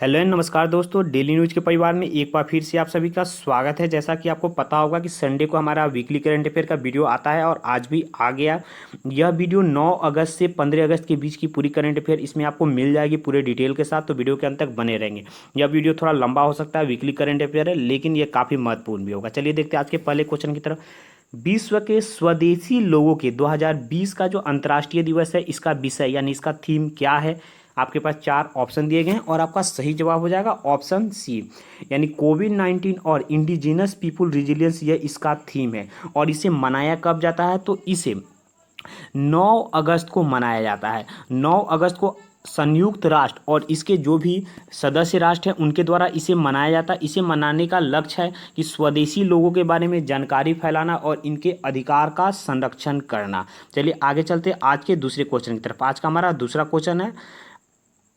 Hello and नमस्कार दोस्तों, daily news के परिवार में एक बार फिर से आप सभी का स्वागत है। जैसा कि आपको पता होगा कि संडे को हमारा वीकली करंट अफेयर का वीडियो आता है और आज भी आ गया। यह वीडियो 9 अगस्त से 15 अगस्त के बीच की पूरी करंट अफेयर इसमें आपको मिल जाएगी पूरे डिटेल के साथ, तो वीडियो के अंत तक बने रहेंगे। यह वीडियो थोड़ा लंबा हो सकता है, वीकली करंट अफेयर है, लेकिन यह काफ़ी महत्वपूर्ण भी होगा। चलिए देखते हैं आज के पहले क्वेश्चन की तरफ। विश्व के स्वदेशी लोगों के 2020 का जो अंतर्राष्ट्रीय दिवस है, इसका विषय यानी इसका थीम क्या है। आपके पास 4 ऑप्शन दिए गए हैं और आपका सही जवाब हो जाएगा ऑप्शन सी, यानी कोविड-19 और इंडिजिनस पीपुल रिजिलियंस, यह इसका थीम है। और इसे मनाया कब जाता है, तो इसे 9 अगस्त को मनाया जाता है। 9 अगस्त को संयुक्त राष्ट्र और इसके जो भी सदस्य राष्ट्र हैं उनके द्वारा इसे मनाया जाता है। इसे मनाने का लक्ष्य है कि स्वदेशी लोगों के बारे में जानकारी फैलाना और इनके अधिकार का संरक्षण करना। चलिए आगे चलते आज के दूसरे क्वेश्चन की तरफ। आज का हमारा दूसरा क्वेश्चन है,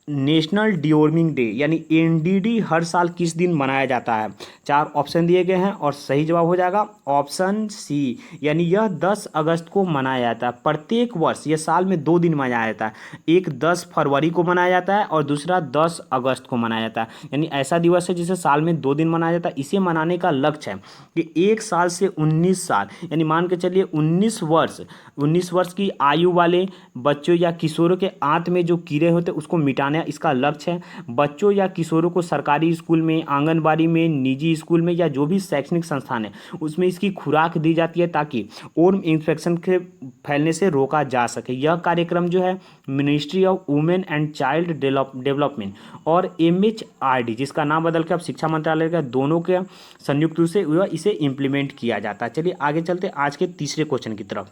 नेशनल डिवॉर्मिंग डे यानी एनडीडी हर साल किस दिन मनाया जाता है। 4 ऑप्शन दिए गए हैं और सही जवाब हो जाएगा ऑप्शन सी, यानी यह 10 अगस्त को मनाया जाता है। प्रत्येक वर्ष यह साल में 2 दिन मनाया जाता है, एक 10 फरवरी को मनाया जाता है और दूसरा 10 अगस्त को मनाया जाता है। यानी ऐसा दिवस है जिसे साल में 2 दिन मनाया जाता है। इसे मनाने का लक्ष्य है कि 1 साल से 19 साल यानी मान के चलिए 19 वर्ष की आयु वाले बच्चों या किशोरों के आंत में जो कीड़े होते हैं उसको मिटाना इसका लक्ष्य है। बच्चों या किशोरों को सरकारी स्कूल में, आंगनबाड़ी में, निजी स्कूल में या जो भी शैक्षणिक संस्थान है उसमें इसकी खुराक दी जाती है ताकि वर्म इन्फेक्शन के फैलने से रोका जा सके। यह कार्यक्रम जो है ministry of women and child development और MHRD, जिसका नाम बदल के अब शिक्षा मंत्रालय का, दोनों के संयुक्त रूप से इसे इम्प्लीमेंट किया जाता है। चलिए आगे चलते आज के तीसरे क्वेश्चन की तरफ।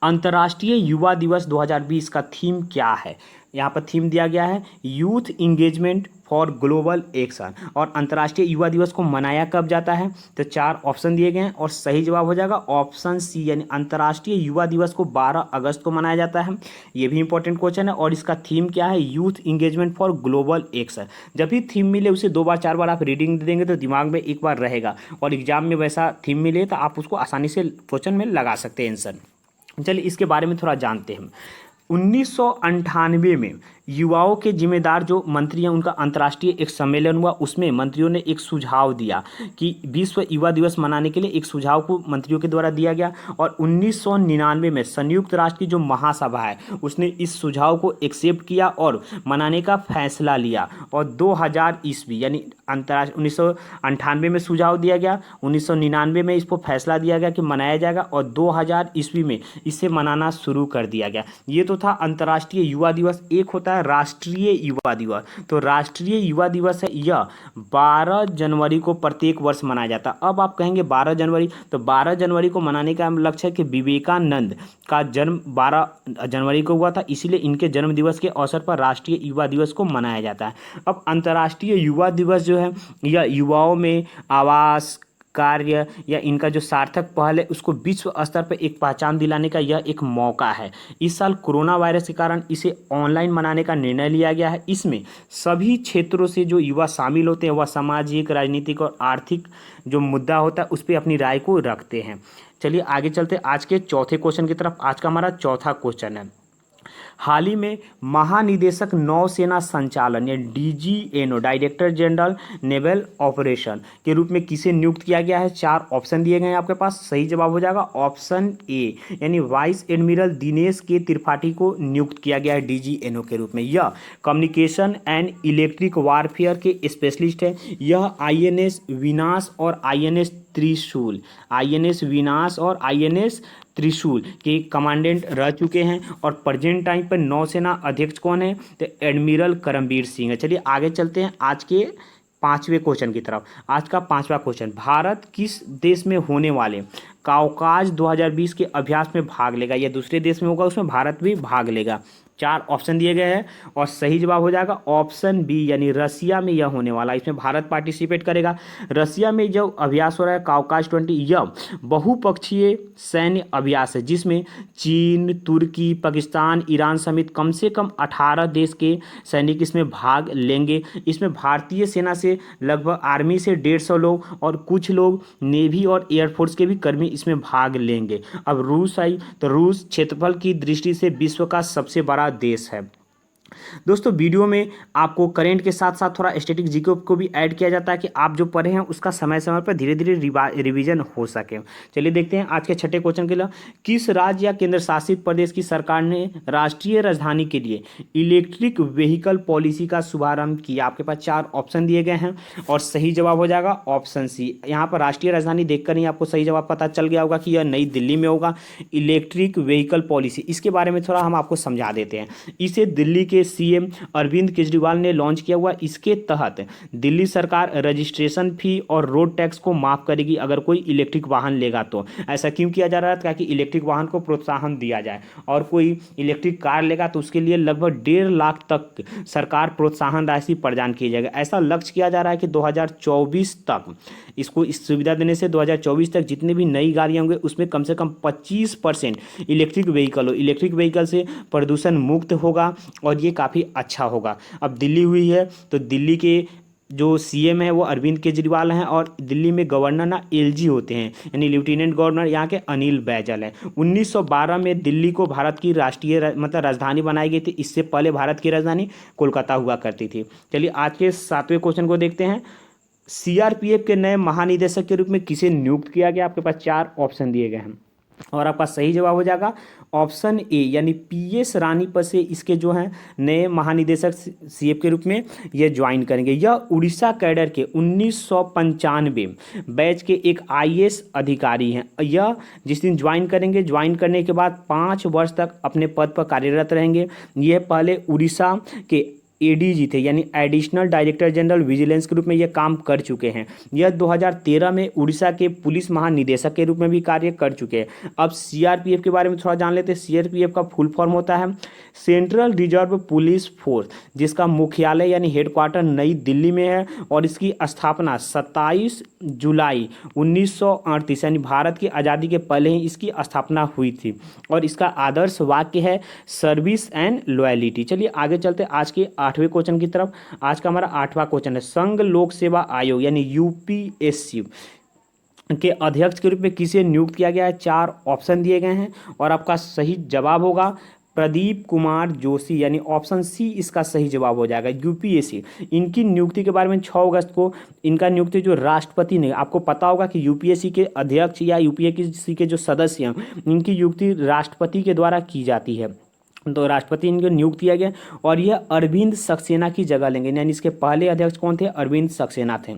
अंतर्राष्ट्रीय युवा दिवस 2020 का थीम क्या है। यहाँ पर थीम दिया गया है youth engagement for global action. और अंतर्राष्ट्रीय युवा दिवस को मनाया कब जाता है, तो 4 ऑप्शन दिए गए हैं और सही जवाब हो जाएगा ऑप्शन सी, यानी अंतर्राष्ट्रीय युवा दिवस को 12 अगस्त को मनाया जाता है। ये भी इंपॉर्टेंट क्वेश्चन है और इसका थीम क्या है, youth engagement for global action. जब भी थीम मिले उसे 2 बार 4 बार आप रीडिंग दे देंगे तो दिमाग में एक बार रहेगा और एग्जाम में वैसा थीम मिले तो आप उसको आसानी से क्वेश्चन में लगा सकते हैं आंसर। चलिए इसके बारे में थोड़ा जानते हैं। 1998 में युवाओं के जिम्मेदार जो मंत्री हैं उनका अंतर्राष्ट्रीय एक सम्मेलन हुआ। उसमें मंत्रियों ने एक सुझाव दिया कि विश्व युवा दिवस मनाने के लिए एक सुझाव को मंत्रियों के द्वारा दिया गया। और 1999 में संयुक्त राष्ट्र की जो महासभा है उसने इस सुझाव को एक्सेप्ट किया और मनाने का फैसला लिया। और 2000 ईस्वी यानी अंतर्राष्ट्रीय 1998 में सुझाव दिया गया, 1999 में इसको फैसला दिया गया कि मनाया जाएगा और 2000 ईस्वी में इसे मनाना शुरू कर दिया गया। ये तो था अंतर्राष्ट्रीय युवा दिवस। एक होता है राष्ट्रीय युवा दिवस। तो राष्ट्रीय युवा दिवस है यह 12 जनवरी को प्रत्येक वर्ष मनाया जाता है। अब आप कहेंगे 12 जनवरी, तो 12 जनवरी को मनाने का लक्ष्य है कि विवेकानंद का जन्म 12 जनवरी को हुआ था, इसीलिए इनके जन्म दिवस के अवसर पर राष्ट्रीय युवा दिवस को मनाया जाता है। अब अंतर्राष्ट्रीय युवा दिवस जो है यह युवाओं में आवास, कार्य या इनका जो सार्थक पहल है उसको विश्व स्तर पर एक पहचान दिलाने का यह एक मौका है। इस साल कोरोना वायरस के कारण इसे ऑनलाइन मनाने का निर्णय लिया गया है। इसमें सभी क्षेत्रों से जो युवा शामिल होते हैं वह सामाजिक, राजनीतिक और आर्थिक जो मुद्दा होता है उस पर अपनी राय को रखते हैं। चलिए आगे चलते आज के चौथे क्वेश्चन की तरफ। आज का हमारा चौथा क्वेश्चन है, हाल ही में महानिदेशक नौसेना संचालन या DGNO, director general naval operation के रूप में किसे नियुक्त किया गया है। 4 ऑप्शन दिए गए हैं आपके पास। सही जवाब हो जाएगा ऑप्शन ए, यानी वाइस एडमिरल दिनेश के त्रिपाठी को नियुक्त किया गया है DGNO के रूप में। यह कम्युनिकेशन एंड इलेक्ट्रिक वारफेयर के स्पेशलिस्ट है। यह INS विनाश और INS त्रिशूल के कमांडेंट रह चुके हैं। और प्रेजेंट टाइम पर नौसेना अध्यक्ष कौन है, तो एडमिरल करमबीर सिंह है। चलिए आगे चलते हैं आज के 5वें क्वेश्चन की तरफ। आज का 5वां क्वेश्चन, भारत किस देश में होने वाले काउकाज 2020 के अभ्यास में भाग लेगा। यह दूसरे देश में होगा, उसमें भारत भी भाग लेगा। 4 ऑप्शन दिए गए हैं और सही जवाब हो जाएगा ऑप्शन बी, यानी रसिया में यह होने वाला है। इसमें भारत पार्टिसिपेट करेगा। रसिया में जो अभ्यास हो रहा है काउकाज 20, यह बहुपक्षीय सैन्य अभ्यास है जिसमें चीन, तुर्की, पाकिस्तान, ईरान समेत कम से कम 18 देश के सैनिक इसमें भाग लेंगे। इसमें भारतीय सेना से लगभग आर्मी से 150 लोग और कुछ लोग नेवी और एयरफोर्स के भी कर्मी इसमें भाग लेंगे। अब रूस आई तो रूस क्षेत्रफल की दृष्टि से विश्व का सबसे बड़ा देश है। दोस्तों वीडियो में आपको करेंट के साथ साथ थोड़ा स्टैटिक जीके को भी ऐड किया जाता है कि आप जो पढ़े हैं उसका समय समय पर धीरे धीरे रिवीजन हो सके। चलिए देखते हैं आज के छठे क्वेश्चन के लिए, किस राज्य या केंद्र शासित प्रदेश की सरकार ने राष्ट्रीय राजधानी के लिए इलेक्ट्रिक व्हीकल पॉलिसी का शुभारंभ किया? आपके पास 4 ऑप्शन दिए गए हैं और सही जवाब हो जाएगा ऑप्शन सी। यहाँ पर राष्ट्रीय राजधानी देखकर ही आपको सही जवाब पता चल गया होगा कि यह नई दिल्ली में होगा। इलेक्ट्रिक व्हीकल पॉलिसी, इसके बारे में थोड़ा हम आपको समझा देते हैं। इसे दिल्ली के सीएम अरविंद केजरीवाल ने लॉन्च किया हुआ। इसके तहत दिल्ली सरकार रजिस्ट्रेशन फी और रोड टैक्स को माफ करेगी अगर कोई इलेक्ट्रिक वाहन लेगा तो। ऐसा क्यों किया जा रहा है? ताकि इलेक्ट्रिक वाहन को प्रोत्साहन दिया जाए, और कोई इलेक्ट्रिक कार लेगा तो उसके लिए लगभग 1.5 लाख तक सरकार प्रोत्साहन राशि प्रदान की जाएगा। ऐसा लक्ष्य किया जा रहा है कि 2024 तक इसको इस सुविधा देने से 2024 तक जितनी भी नई गाड़ियां होंगे उसमें कम से कम 25% इलेक्ट्रिक व्हीकल हो। इलेक्ट्रिक व्हीकल से प्रदूषण मुक्त होगा और ये काफ़ी अच्छा होगा। अब दिल्ली हुई है तो दिल्ली के जो सीएम है वो अरविंद केजरीवाल हैं और दिल्ली में गवर्नर ना एलजी होते हैं, यानी लेफ्टिनेंट गवर्नर यहाँ के अनिल बैजल हैं। 1912 में दिल्ली को भारत की राष्ट्रीय मतलब राजधानी बनाई गई थी। इससे पहले भारत की राजधानी कोलकाता हुआ करती थी। चलिए आज के 7वें क्वेश्चन को देखते हैं। सीआरपीएफ के नए महानिदेशक के रूप में किसे नियुक्त किया गया? आपके पास 4 ऑप्शन दिए गए हैं और आपका सही जवाब हो जाएगा ऑप्शन ए, यानी पीएस रानी पर से इसके जो हैं नए महानिदेशक सीएफ के रूप में ये ज्वाइन करेंगे। यह उड़ीसा कैडर के 1995 बैच के एक आईएएस अधिकारी हैं। यह जिस दिन ज्वाइन करेंगे, ज्वाइन करने के बाद 5 वर्ष तक अपने पद पर कार्यरत रहेंगे। यह पहले उड़ीसा के एडीजी थे, यानी एडिशनल डायरेक्टर जनरल विजिलेंस के रूप में ये काम कर चुके हैं। यह 2013 में उड़ीसा के पुलिस महानिदेशक के रूप में भी कार्य कर चुके हैं। अब सीआरपीएफ के बारे में थोड़ा जान लेते हैं। सीआरपीएफ का फुल फॉर्म होता है सेंट्रल रिजर्व पुलिस फोर्स, जिसका मुख्यालय यानी हेडक्वार्टर नई दिल्ली में है और इसकी स्थापना 27 जुलाई 1938 यानी भारत की आज़ादी के पहले ही इसकी स्थापना हुई थी और इसका आदर्श वाक्य है सर्विस एंड लॉयल्टी। चलिए आगे चलते आज के 8वें क्वेश्चन की तरफ। आज का हमारा 8वां क्वेश्चन है, संघ लोक सेवा आयोग यानी यूपीएससी के अध्यक्ष के रूप में किसे नियुक्त किया गया है? 4 ऑप्शन दिए गए हैं और आपका सही जवाब होगा प्रदीप कुमार जोशी, यानी ऑप्शन सी इसका सही जवाब हो जाएगा। यूपीएससी इनकी नियुक्ति के बारे में 6 अगस्त को इनका नियुक्ति जो राष्ट्रपति ने, आपको पता होगा कि यूपीएससी के अध्यक्ष या यूपीएससी के जो सदस्य हैं इनकी नियुक्ति राष्ट्रपति के द्वारा की जाती है। तो राष्ट्रपति इनको नियुक्त किया गया और यह अरविंद सक्सेना की जगह लेंगे, यानी इसके पहले अध्यक्ष कौन थे? अरविंद सक्सेना थे।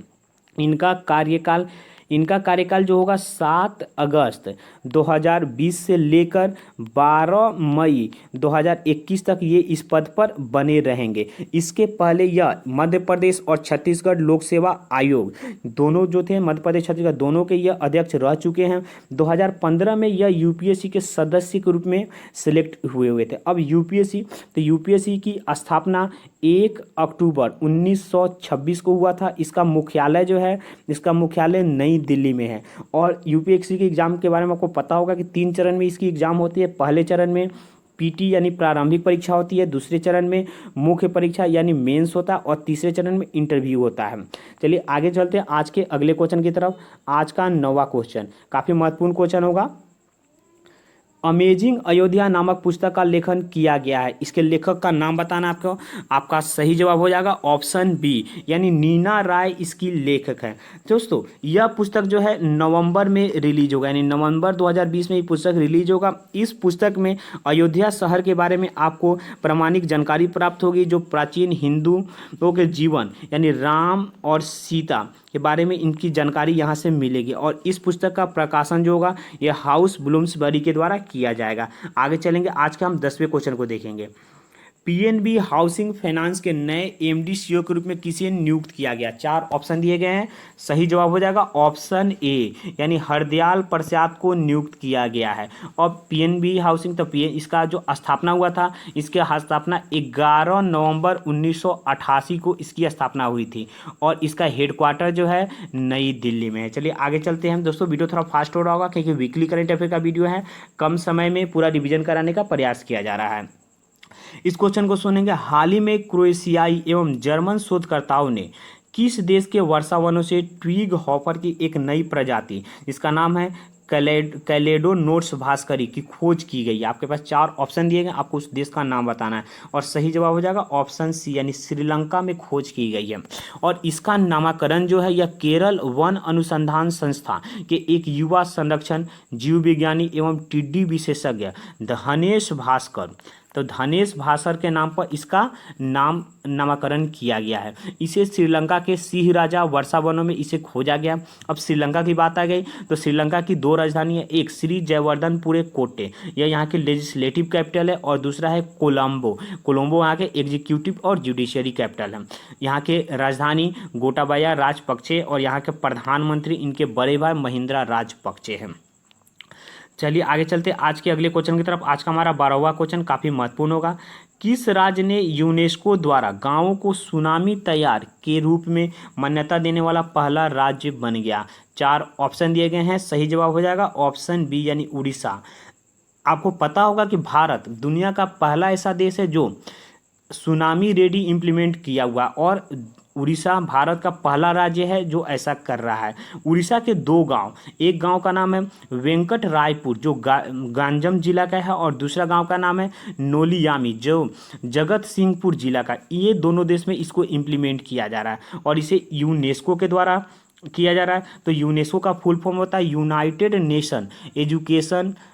इनका कार्यकाल जो होगा 7 अगस्त 2020 से लेकर 12 मई 2021 तक ये इस पद पर बने रहेंगे। इसके पहले यह मध्य प्रदेश और छत्तीसगढ़ लोक सेवा आयोग दोनों जो थे, मध्य प्रदेश छत्तीसगढ़ दोनों के यह अध्यक्ष रह चुके हैं। 2015 में यह यूपीएससी के सदस्य के रूप में सिलेक्ट हुए थे। अब यूपीएससी की स्थापना 1 अक्टूबर 1926 को हुआ था। इसका मुख्यालय नई दिल्ली में है और यूपीएससी के एग्जाम के बारे में आपको पता होगा कि 3 चरण में इसकी एग्जाम होती है। पहले चरण में पीटी यानी प्रारंभिक परीक्षा होती है, दूसरे चरण में मुख्य परीक्षा यानी मेंस होता है और तीसरे चरण में इंटरव्यू होता है। चलिए आगे चलते हैं आज के अगले क्वेश्चन की तरफ। आज का 9वां क्वेश्चन काफ़ी महत्वपूर्ण क्वेश्चन होगा। अमेजिंग अयोध्या नामक पुस्तक का लेखन किया गया है। इसके लेखक का नाम बताना आपको। आपका सही जवाब हो जाएगा ऑप्शन बी, यानी नीना राय इसकी लेखक है। दोस्तों यह पुस्तक जो है नवंबर में रिलीज होगा, यानी नवंबर 2020 में ये पुस्तक रिलीज होगा। इस पुस्तक में अयोध्या शहर के बारे में आपको प्रामाणिक जानकारी प्राप्त होगी, जो प्राचीन हिंदुओं के जीवन यानी राम और सीता के बारे में इनकी जानकारी यहाँ से मिलेगी और इस पुस्तक का प्रकाशन जो होगा ये हाउस ब्लूम्सबरी के द्वारा किया जाएगा। आगे चलेंगे, आज के हम 10वें क्वेश्चन को देखेंगे। पीएनबी हाउसिंग फाइनेंस के नए एमडी सीईओ के रूप में किसे नियुक्त किया गया? 4 ऑप्शन दिए गए हैं, सही जवाब हो जाएगा ऑप्शन ए, यानी हरदयाल प्रसाद को नियुक्त किया गया है। और पीएनबी हाउसिंग तो इसका जो स्थापना हुआ था, इसके स्थापना 11 नवंबर 1988 को इसकी स्थापना हुई थी और इसका हेडक्वार्टर जो है नई दिल्ली में है। चलिए आगे चलते हैं हम। दोस्तों वीडियो थोड़ा फास्ट हो रहा होगा क्योंकि वीकली करंट अफेयर का वीडियो है, कम समय में पूरा रिविजन कराने का प्रयास किया जा रहा है। इस क्वेश्चन को सुनेंगे। हाल ही में क्रोएशियाई एवं जर्मन शोधकर्ताओं ने किस देश के वर्षावनों से ट्विग हॉपर की एक नई प्रजाति जिसका नाम है कैलेडोनोट्स भास्करी की खोज की गई है। आपके पास 4 ऑप्शन दिए गए, आपको उस देश का नाम बताना है और सही जवाब हो जाएगा ऑप्शन सी यानी श्रीलंका में खोज की गई है। और इसका नामकरण जो है यह केरल वन अनुसंधान संस्था के एक युवा संरक्षण जीव विज्ञानी एवं टिड्डी विशेषज्ञ धनेश भास्कर, तो धनेश भास्कर के नाम पर इसका नामकरण किया गया है। इसे श्रीलंका के सिंह राजा वर्षावनों में इसे खोजा गया। अब श्रीलंका की बात आ गई तो श्रीलंका की 2 राजधानी है, एक श्री जयवर्धनपुरे कोटे, यह यहाँ की लेजिस्लेटिव कैपिटल है, और दूसरा है कोलंबो। कोलंबो यहाँ के एग्जीक्यूटिव और जुडिशियरी कैपिटल है। यहाँ के राजधानी गोटाबाया राजपक्षे और यहाँ के प्रधानमंत्री इनके बड़े भाई महिंद्रा राजपक्षे हैं। चलिए आगे चलते आज के अगले क्वेश्चन की तरफ। आज का हमारा 12वां क्वेश्चन काफ़ी महत्वपूर्ण होगा। किस राज्य ने यूनेस्को द्वारा गांवों को सुनामी तैयार के रूप में मान्यता देने वाला पहला राज्य बन गया? 4 ऑप्शन दिए गए हैं, सही जवाब हो जाएगा ऑप्शन बी यानी उड़ीसा। आपको पता होगा कि भारत दुनिया का पहला ऐसा देश है जो सुनामी रेडी इम्प्लीमेंट किया हुआ, और उड़ीसा भारत का पहला राज्य है जो ऐसा कर रहा है। उड़ीसा के 2 गांव, एक गांव का नाम है वेंकट रायपुर जो गंजम जिला का है, और दूसरा गांव का नाम है नोलियामी जो जगत सिंहपुर जिला का। ये दोनों देश में इसको इम्प्लीमेंट किया जा रहा है और इसे यूनेस्को के द्वारा किया जा रहा है। तो यूनेस्को का फुल फॉर्म होता है United Nation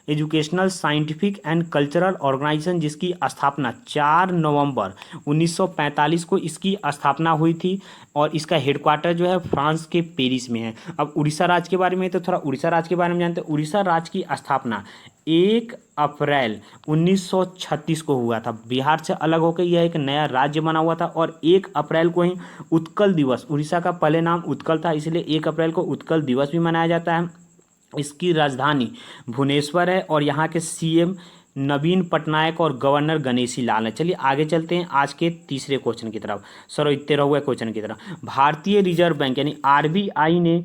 Educational Scientific and Cultural Organisation, जिसकी स्थापना 4 नवंबर 1945 को इसकी स्थापना हुई थी, और इसका हेडक्वार्टर जो है फ्रांस के पेरिस में है। अब उड़ीसा राज्य के बारे में तो थोड़ा उड़ीसा राज्य के बारे में जानते हैं। उड़ीसा राज्य की स्थापना 1 अप्रैल 1936 को हुआ था। बिहार से अलग होकर यह एक नया राज्य बना हुआ था, और 1 अप्रैल को ही उत्कल दिवस, उड़ीसा का पहले नाम उत्कल था इसलिए 1 अप्रैल को उत्कल दिवस भी मनाया जाता है। इसकी राजधानी भुवनेश्वर है और यहाँ के सीएम नवीन पटनायक और गवर्नर गणेशी लाल है। चलिए आगे चलते हैं आज के तीसरे क्वेश्चन की तरफ, 13वें क्वेश्चन की तरफ। भारतीय रिजर्व बैंक यानी आरबीआई ने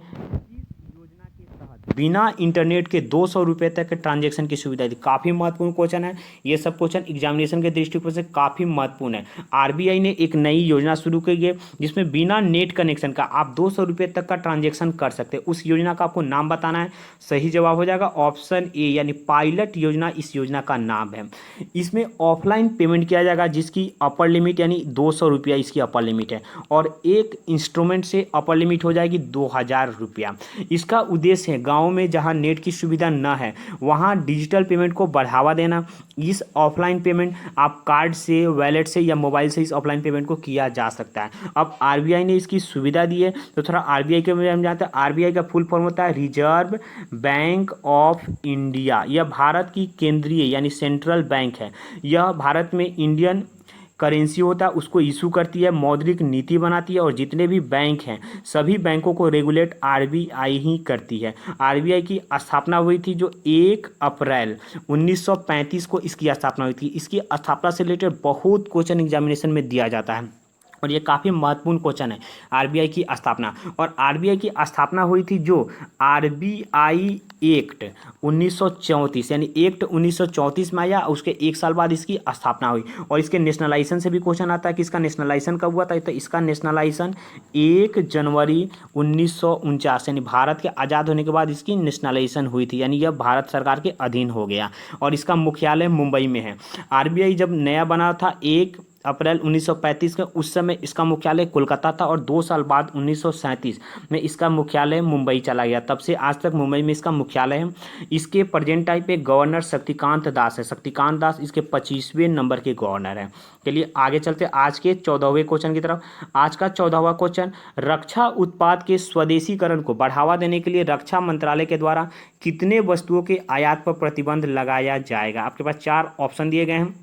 बिना इंटरनेट के 200 रुपये तक के ट्रांजैक्शन की सुविधा दी। काफ़ी महत्वपूर्ण क्वेश्चन है, ये सब क्वेश्चन एग्जामिनेशन के दृष्टिकोण से काफ़ी महत्वपूर्ण है। आरबीआई ने एक नई योजना शुरू की है जिसमें बिना नेट कनेक्शन का आप 200 रुपये तक का ट्रांजैक्शन कर सकते हैं। उस योजना का आपको नाम बताना है, सही जवाब हो जाएगा ऑप्शन ए यानी पायलट योजना इस योजना का नाम है। इसमें ऑफलाइन पेमेंट किया जाएगा जिसकी अपर लिमिट यानी 200 रुपया इसकी अपर लिमिट है, और एक इंस्ट्रूमेंट से अपर लिमिट हो जाएगी 2000 रुपया। इसका उद्देश्य है गाँव में जहां नेट की सुविधा न है वहां डिजिटल पेमेंट को बढ़ावा देना। इस ऑफलाइन पेमेंट आप कार्ड से, वॉलेट से या मोबाइल से इस ऑफलाइन पेमेंट को किया जा सकता है। अब आरबीआई ने इसकी सुविधा दी है तो थोड़ा आरबीआई के बारे में जानते हैं। आरबीआई का फुल फॉर्म होता है रिजर्व बैंक ऑफ इंडिया। यह भारत की केंद्रीय यानी सेंट्रल बैंक है। यह भारत में इंडियन करेंसी होता है उसको इशू करती है, मौद्रिक नीति बनाती है, और जितने भी बैंक हैं सभी बैंकों को रेगुलेट आरबीआई ही करती है। आरबीआई की स्थापना हुई थी जो 1 अप्रैल 1935 को इसकी स्थापना हुई थी। इसकी स्थापना से रिलेटेड बहुत क्वेश्चन एग्जामिनेशन में दिया जाता है और ये काफ़ी महत्वपूर्ण क्वेश्चन है आरबीआई की स्थापना। और आरबीआई की स्थापना हुई थी जो आरबीआई एक्ट 1934 यानी एक्ट 1934 में आया, उसके 1 साल बाद इसकी स्थापना हुई। और इसके नेशनलाइजेशन से भी क्वेश्चन आता है कि इसका नेशनलाइजेशन कब हुआ था, तो इसका नेशनलाइजेशन 1 जनवरी 1949 यानी भारत के आज़ाद होने के बाद इसकी नेशनलाइजेशन हुई थी, यानी यह भारत सरकार के अधीन हो गया और इसका मुख्यालय मुंबई में है। आरबीआई जब नया बना था 1 अप्रैल 1935 में, उस समय इसका मुख्यालय कोलकाता था और 2 साल बाद 1937 में इसका मुख्यालय मुंबई चला गया। तब से आज तक मुंबई में इसका मुख्यालय है। इसके प्रेजेंट टाइम पे गवर्नर शक्तिकांत दास है। शक्तिकांत दास इसके 25वें नंबर के गवर्नर हैं। चलिए आगे चलते आज के 14वें क्वेश्चन की तरफ। आज का 14वां क्वेश्चन, रक्षा उत्पाद के स्वदेशीकरण को बढ़ावा देने के लिए रक्षा मंत्रालय के द्वारा कितने वस्तुओं के आयात पर प्रतिबंध लगाया जाएगा? आपके पास 4 ऑप्शन दिए गए हैं,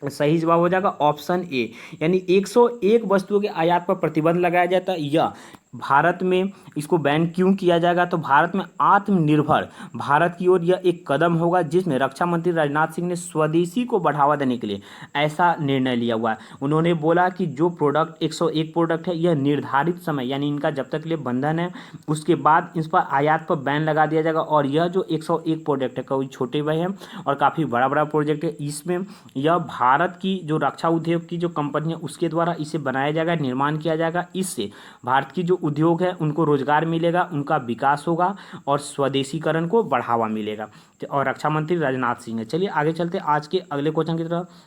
सही जवाब हो जाएगा ऑप्शन ए यानी 101 वस्तुओं के आयात पर प्रतिबंध लगाया जाता है। यह भारत में इसको बैन क्यों किया जाएगा, तो भारत में आत्मनिर्भर भारत की ओर यह एक कदम होगा जिसमें रक्षा मंत्री राजनाथ सिंह ने स्वदेशी को बढ़ावा देने के लिए ऐसा निर्णय लिया हुआ है। उन्होंने बोला कि जो प्रोडक्ट 101 प्रोडक्ट है यह निर्धारित समय यानी इनका जब तक के लिए बंधन है उसके बाद इस पर आयात पर बैन लगा दिया जाएगा। और यह जो 101 प्रोडक्ट है कोई छोटे भाई है और काफ़ी बड़ा बड़ा प्रोजेक्ट है, इसमें यह भारत की जो रक्षा उद्योग की जो कंपनी है उसके द्वारा इसे बनाया जाएगा, निर्माण किया जाएगा। इससे भारत की जो उद्योग है उनको रोजगार मिलेगा, उनका विकास होगा और स्वदेशीकरण को बढ़ावा मिलेगा। और रक्षा मंत्री राजनाथ सिंह है। चलिए आगे चलते आज के अगले क्वेश्चन की तरफ।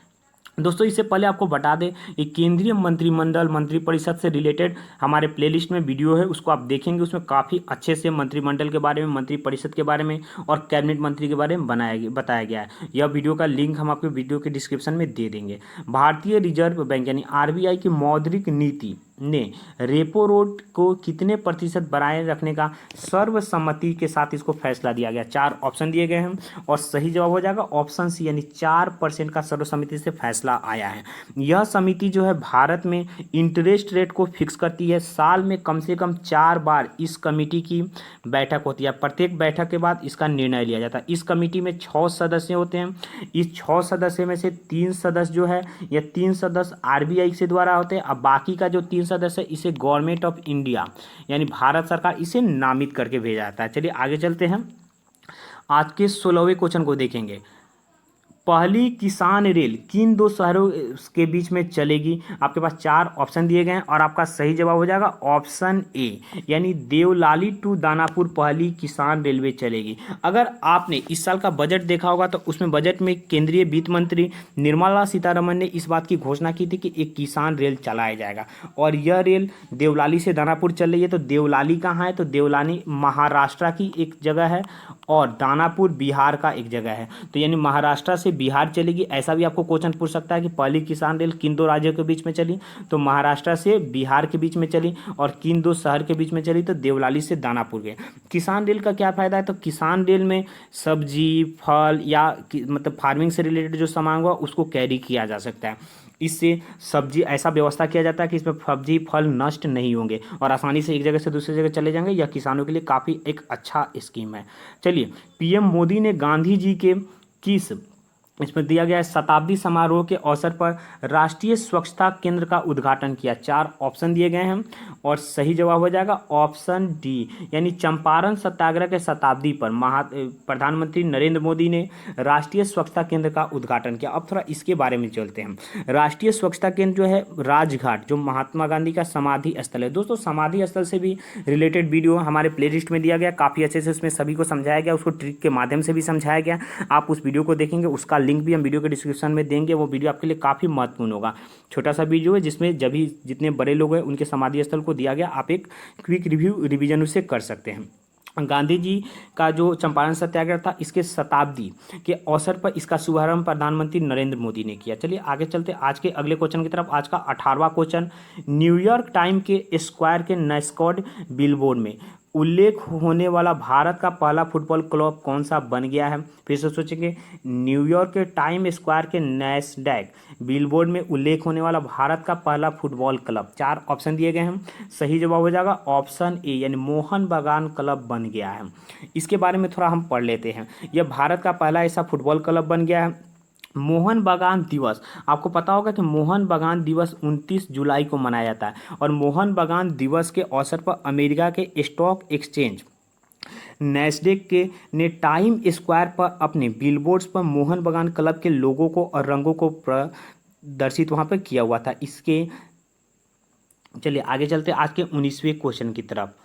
दोस्तों इससे पहले आपको बता दें, ये केंद्रीय मंत्रिमंडल मंत्रिपरिषद से रिलेटेड हमारे प्लेलिस्ट में वीडियो है, उसको आप देखेंगे। उसमें काफ़ी अच्छे से मंत्रिमंडल के बारे में, मंत्रिपरिषद के बारे में और कैबिनेट मंत्री के बारे में बताया गया है। यह वीडियो का लिंक हम आपको वीडियो के डिस्क्रिप्शन में दे देंगे। भारतीय रिजर्व बैंक यानी आरबीआई की मौद्रिक नीति ने रेपो रेट को कितने प्रतिशत बनाए रखने का सर्वसम्मति के साथ इसको फैसला दिया गया। 4 ऑप्शन दिए गए हैं और सही जवाब हो जाएगा ऑप्शन सी, यानी 4% का सर्वसम्मति से फैसला आया है। यह समिति जो है भारत में इंटरेस्ट रेट को फिक्स करती है। साल में कम से कम 4 बार इस कमेटी की बैठक होती है। प्रत्येक बैठक के बाद इसका निर्णय लिया जाता है। इस कमेटी में 6 सदस्य होते हैं। इस 6 सदस्य में से 3 सदस्य जो है, या 3 सदस्य आरबीआई से द्वारा होते हैं। अब बाकी का जो 3 सदस्य इसे गवर्नमेंट ऑफ इंडिया यानी भारत सरकार इसे नामित करके भेजा जाता है। चलिए आगे चलते हैं। आज के 16वें क्वेश्चन को देखेंगे। पहली किसान रेल किन 2 शहरों के बीच में चलेगी। आपके पास 4 ऑप्शन दिए गए हैं और आपका सही जवाब हो जाएगा ऑप्शन ए, यानी देवलाली टू दानापुर पहली किसान रेलवे चलेगी। अगर आपने इस साल का बजट देखा होगा तो उसमें बजट में केंद्रीय वित्त मंत्री निर्मला सीतारमण ने इस बात की घोषणा की थी कि एक किसान रेल चलाया जाएगा और यह रेल देवलाली से दानापुर चल रही है। तो देवलाली कहाँ है, तो देवलाली महाराष्ट्र की एक जगह है और दानापुर बिहार का एक जगह है। तो यानी महाराष्ट्र से बिहार चलेगी। ऐसा भी आपको क्वेश्चन पूछ सकता है कि पहली किसान रेल किन 2 राज्यों के बीच में चली, तो महाराष्ट्र से बिहार के बीच में चली। और किन 2 शहर के बीच में चली, तो देवलाली से दानापुर के। किसान रेल का क्या फ़ायदा है, तो किसान रेल में सब्जी फल या मतलब फार्मिंग से रिलेटेड जो सामान हुआ उसको कैरी किया जा सकता है। इससे सब्जी ऐसा व्यवस्था किया जाता है कि इसमें सब्जी फल नष्ट नहीं होंगे और आसानी से एक जगह से दूसरी जगह चले जाएंगे। यह किसानों के लिए काफ़ी एक अच्छा स्कीम है। चलिए, पीएम मोदी ने गांधी जी के किस इसमें दिया गया है शताब्दी समारोह के अवसर पर राष्ट्रीय स्वच्छता केंद्र का उद्घाटन किया। 4 ऑप्शन दिए गए हैं और सही जवाब हो जाएगा ऑप्शन डी, यानी चंपारण सत्याग्रह के शताब्दी पर प्रधानमंत्री नरेंद्र मोदी ने राष्ट्रीय स्वच्छता केंद्र का उद्घाटन किया। अब थोड़ा इसके बारे में चलते हैं। राष्ट्रीय स्वच्छता केंद्र जो है राजघाट, जो महात्मा गांधी का समाधि स्थल है। दोस्तों समाधि स्थल से भी रिलेटेड वीडियो हमारे प्लेलिस्ट में दिया गया, काफ़ी अच्छे से उसमें सभी को समझाया गया, उसको ट्रिक के माध्यम से भी समझाया गया। आप उस वीडियो को देखेंगे, उसका लिंक भी हम वीडियो के डिस्क्रिप्शन में देंगे। वो वीडियो आपके लिए काफ़ी महत्वपूर्ण होगा। छोटा सा वीडियो है जिसमें जितने बड़े लोग हैं उनके समाधि स्थल को दिया गया। आप एक क्विक रिवीजन उसे कर सकते हैं। गांधी जी का जो चंपारण सत्याग्रह था, इसके शताब्दी के अवसर पर इसका शुभारंभ प्रधानमंत्री नरेंद्र मोदी ने किया। चलिए आगे चलते आज के अगले क्वेश्चन की तरफ। आज का 18वां क्वेश्चन, न्यूयॉर्क टाइम के स्क्वायर के नैस्कॉट बिलबोर्ड में उल्लेख होने वाला भारत का पहला फुटबॉल क्लब कौन सा बन गया है। फिर से सोचेंगे, न्यूयॉर्क के टाइम स्क्वायर के नैस्डैक बिलबोर्ड में उल्लेख होने वाला भारत का पहला फुटबॉल क्लब। 4 ऑप्शन दिए गए हैं, सही जवाब हो जाएगा ऑप्शन ए, यानी मोहन बागान क्लब बन गया है। इसके बारे में थोड़ा हम पढ़ लेते हैं। यह भारत का पहला ऐसा फुटबॉल क्लब बन गया है। मोहन बागान दिवस, आपको पता होगा कि मोहन बागान दिवस 29 जुलाई को मनाया जाता है और मोहन बागान दिवस के अवसर पर अमेरिका के स्टॉक एक्सचेंज नैस्डैक के ने टाइम स्क्वायर पर अपने बिलबोर्ड्स पर मोहन बागान क्लब के लोगों को और रंगों को प्रदर्शित वहाँ पर किया हुआ था। इसके चलिए आगे चलते आज के 19वें क्वेश्चन की तरफ।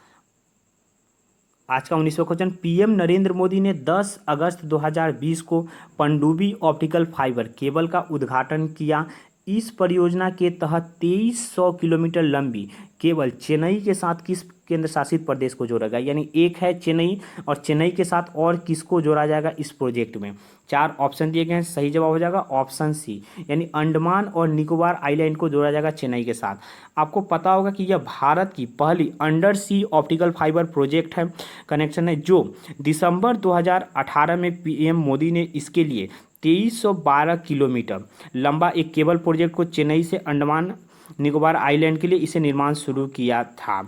आज का 19वां क्वेश्चन, पीएम नरेंद्र मोदी ने 10 अगस्त 2020 को पनडुब्बी ऑप्टिकल फाइबर केबल का उद्घाटन किया। इस परियोजना के तहत 2300 किलोमीटर लंबी केबल चेन्नई के साथ किस केंद्र शासित प्रदेश को जोड़ेगा। यानी एक है चेन्नई और चेन्नई के साथ और किसको जोड़ा जाएगा इस प्रोजेक्ट में। 4 ऑप्शन दिए गए हैं, सही जवाब हो जाएगा ऑप्शन सी, यानी अंडमान और निकोबार आइलैंड को जोड़ा जाएगा चेन्नई के साथ। आपको पता होगा कि यह भारत की पहली अंडर सी ऑप्टिकल फाइबर प्रोजेक्ट है, कनेक्शन है, जो दिसंबर 2018 में पीएम मोदी ने इसके लिए 2312 किलोमीटर लंबा एक केबल प्रोजेक्ट को चेन्नई से अंडमान निकोबार आइलैंड के लिए इसे निर्माण शुरू किया था।